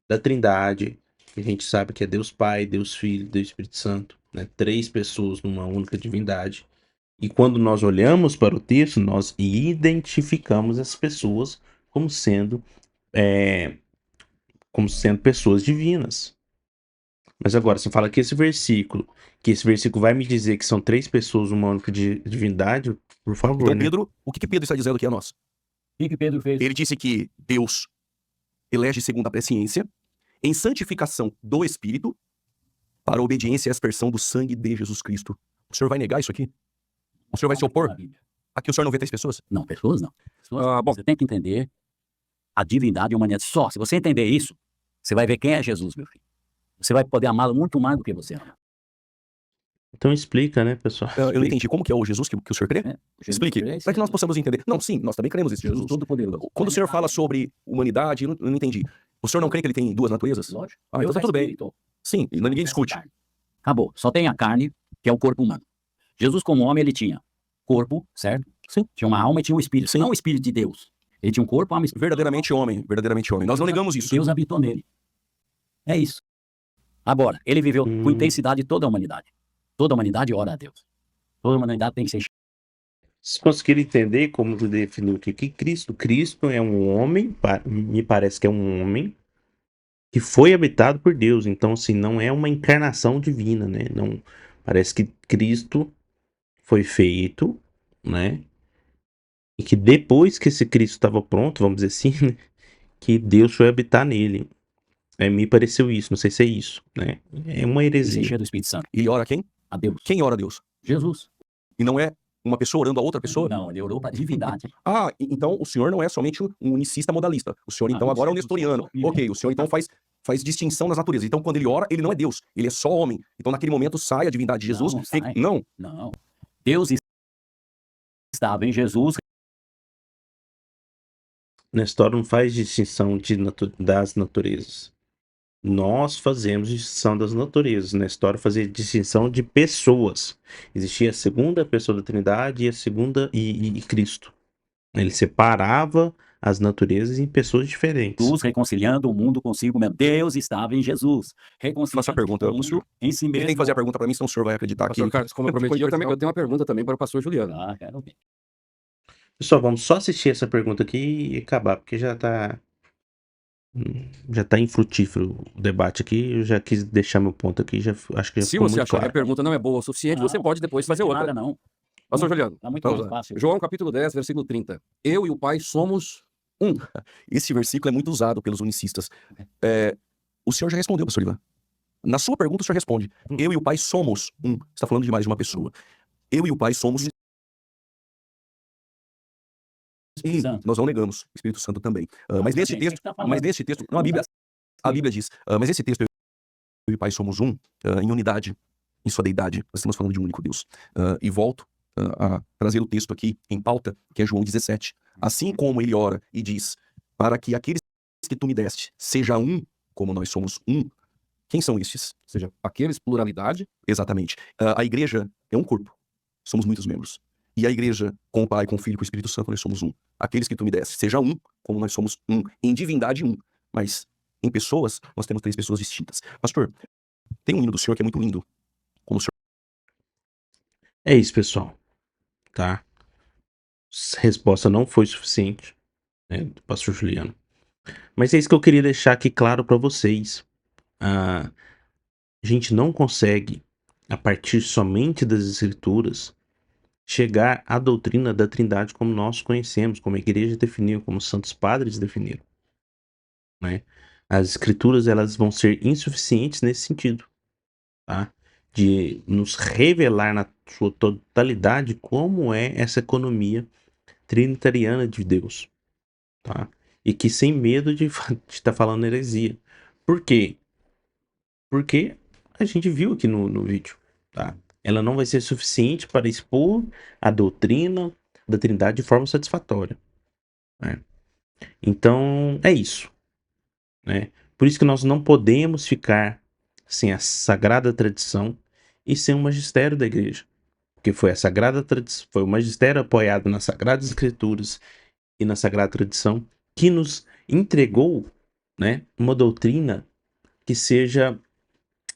da Trindade, que a gente sabe que é Deus Pai, Deus Filho, Deus Espírito Santo, né? 3 pessoas numa única divindade. E quando nós olhamos para o texto, nós identificamos as pessoas como sendo, pessoas divinas. Mas agora, você fala que esse versículo vai me dizer que são 3 pessoas numa única divindade, por favor,
Então,
né?
Pedro, o que Pedro está dizendo aqui a nós?
O que Pedro fez?
Ele disse que Deus elege segundo a presciência, em santificação do Espírito, para a obediência e aspersão do sangue de Jesus Cristo. O senhor vai negar isso aqui? O senhor vai se opor? Aqui o senhor não vê 3 pessoas?
Não, pessoas não. Pessoas,
Bom.
você tem que entender a divindade e a humanidade. Só, se você entender isso, você vai ver quem é Jesus, meu filho. Você vai poder amá-lo muito mais do que você ama.
Então explica, né, pessoal?
Eu não entendi. Como que é o Jesus que o senhor crê?
Jesus
Explique,
é esse
para que nós possamos entender. Não, sim, nós também cremos nesse
Jesus
Jesus.
Todo-Poderoso.
Quando o senhor fala sobre humanidade, eu não entendi. O senhor não crê que ele tem 2 naturezas?
Lógico.
Ah, então
Deus
tá
é
tudo bem.
espírito.
Sim, e ninguém discute.
Acabou. Só tem a carne, que é o corpo humano. Jesus, como homem, ele tinha corpo, certo?
Sim.
Tinha uma alma e tinha um espírito.
Sim.
Não o espírito de Deus. Ele tinha um corpo, alma e espírito.
Verdadeiramente homem, verdadeiramente homem. Nós não negamos isso.
Deus habitou nele. É isso. Agora, ele viveu com intensidade toda a humanidade. Toda a humanidade ora a Deus. Toda a humanidade tem que ser.
Vocês conseguiram entender como tu definiu aqui que Cristo é um homem, me parece que é um homem que foi habitado por Deus. Então, assim, não é uma encarnação divina, né? Não, parece que Cristo foi feito, né? E que depois que esse Cristo estava pronto, vamos dizer assim, né? Que Deus foi habitar nele. Me pareceu isso, não sei se é isso, né? É uma
Se
heresia.
encher do Espírito Santo.
Ele ora a quem?
A Deus.
Quem ora a Deus?
Jesus.
E não é uma pessoa orando a outra pessoa?
Não, ele orou para a divindade.
Ah, então o senhor não é somente um unicista modalista. O senhor, então, agora é um nestoriano. Ok, o senhor, então, faz distinção nas naturezas. Então, quando ele ora, ele não é Deus. Ele é só homem. Então, naquele momento, sai a divindade de Jesus.
Não, sai.
Não.
Não. Deus estava em Jesus.
Nestor não faz distinção das naturezas. Nós fazemos distinção das naturezas. Nestor fazia distinção de pessoas. Existia a segunda pessoa da Trindade e a segunda e Cristo. Ele separava as naturezas em pessoas diferentes.
Jesus reconciliando o mundo consigo mesmo. Deus estava em Jesus. Reconciliando
Faça a pergunta.
o mundo em si mesmo.
Ele tem que fazer a pergunta para mim, senão o senhor vai acreditar que...
Pastor Carlos, como eu prometi, eu tenho uma pergunta também para o pastor Juliano.
Ah, quero ver.
Pessoal, vamos só assistir essa pergunta aqui e acabar, porque já tá infrutífero o debate aqui. Eu já quis deixar meu ponto aqui, acho que já
Se
ficou
você
muito
achar que
claro.
a pergunta não é boa o suficiente,
Não,
você pode depois fazer
não
outra.
nada, não.
Pastor Juliano,
Tá muito
vamos
mais
lá.
fácil.
João capítulo 10, versículo 30. Eu e o Pai somos um.
Esse versículo é muito usado pelos unicistas. O senhor já respondeu, pastor Ivan. Na sua pergunta, o senhor responde. Eu e o Pai somos um. Você está falando de mais de uma pessoa. Eu e o Pai somos
Espírito
E
Santo.
nós não negamos o Espírito Santo também. Mas nesse
Também, o que
texto,
que tá falando?
mas nesse texto, não, a Bíblia diz, mas esse texto, eu e o Pai somos um, em unidade, em sua deidade. Nós estamos falando de um único Deus. E volto a trazer o texto aqui em pauta, que é João 17. Assim como ele ora e diz, para que aqueles que tu me deste seja um, como nós somos um. Quem são estes?
Ou seja, aqueles pluralidade,
Exatamente. A igreja é um corpo. Somos muitos membros. E a igreja, com o Pai, com o Filho, com o Espírito Santo, nós somos um. Aqueles que tu me deste, seja um, como nós somos um. Em divindade, um. Mas em pessoas, nós temos 3 pessoas distintas. Pastor, tem um hino do Senhor que é muito lindo. Como o Senhor...
É isso, pessoal. Tá? Resposta não foi suficiente, né, do pastor Juliano. Mas é isso que eu queria deixar aqui claro para vocês. A gente não consegue, a partir somente das escrituras, chegar à doutrina da Trindade como nós conhecemos, como a igreja definiu, como os santos padres definiram, né? As escrituras, elas vão ser insuficientes nesse sentido, tá? De nos revelar na sua totalidade como é essa economia trinitariana de Deus, tá? E que sem medo de estar falando heresia. Por quê? Porque a gente viu aqui no vídeo, tá? Ela não vai ser suficiente para expor a doutrina da Trindade de forma satisfatória, né? Então, é isso, né? Por isso que nós não podemos ficar sem a sagrada tradição e sem o magistério da igreja. Porque foi a sagrada tradição, foi o magistério apoiado nas sagradas escrituras e na sagrada tradição que nos entregou, né, uma doutrina que seja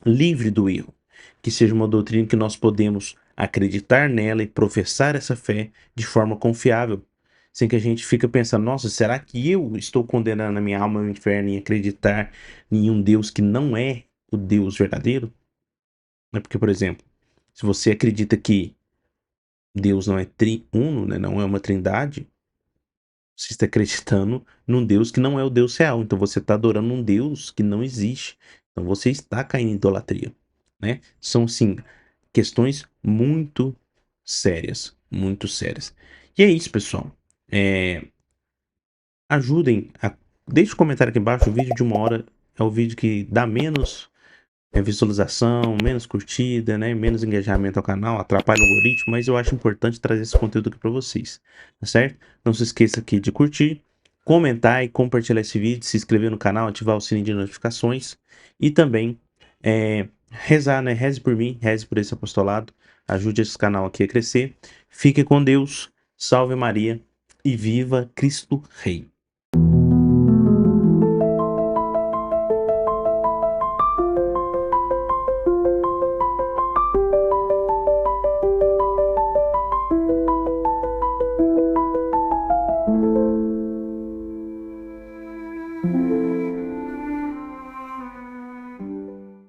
livre do erro, que seja uma doutrina que nós podemos acreditar nela e professar essa fé de forma confiável, sem que a gente fique pensando, nossa, será que eu estou condenando a minha alma ao inferno em acreditar em um Deus que não é o Deus verdadeiro? É porque, por exemplo, se você acredita que Deus não é triuno, né, não é uma trindade, você está acreditando num Deus que não é o Deus real. Então você está adorando um Deus que não existe. Então você está caindo em idolatria, né? São, sim, questões muito sérias. Muito sérias. E é isso, pessoal. Ajudem a... Deixe um comentário aqui embaixo. O vídeo de 1 hora é o vídeo que dá menos visualização, menos curtida, né? Menos engajamento ao canal, atrapalha o algoritmo, mas eu acho importante trazer esse conteúdo aqui para vocês, tá certo? Não se esqueça aqui de curtir, comentar e compartilhar esse vídeo, se inscrever no canal, ativar o sininho de notificações e também rezar, né? Reze por mim, reze por esse apostolado, ajude esse canal aqui a crescer. Fique com Deus, salve Maria e viva Cristo Rei.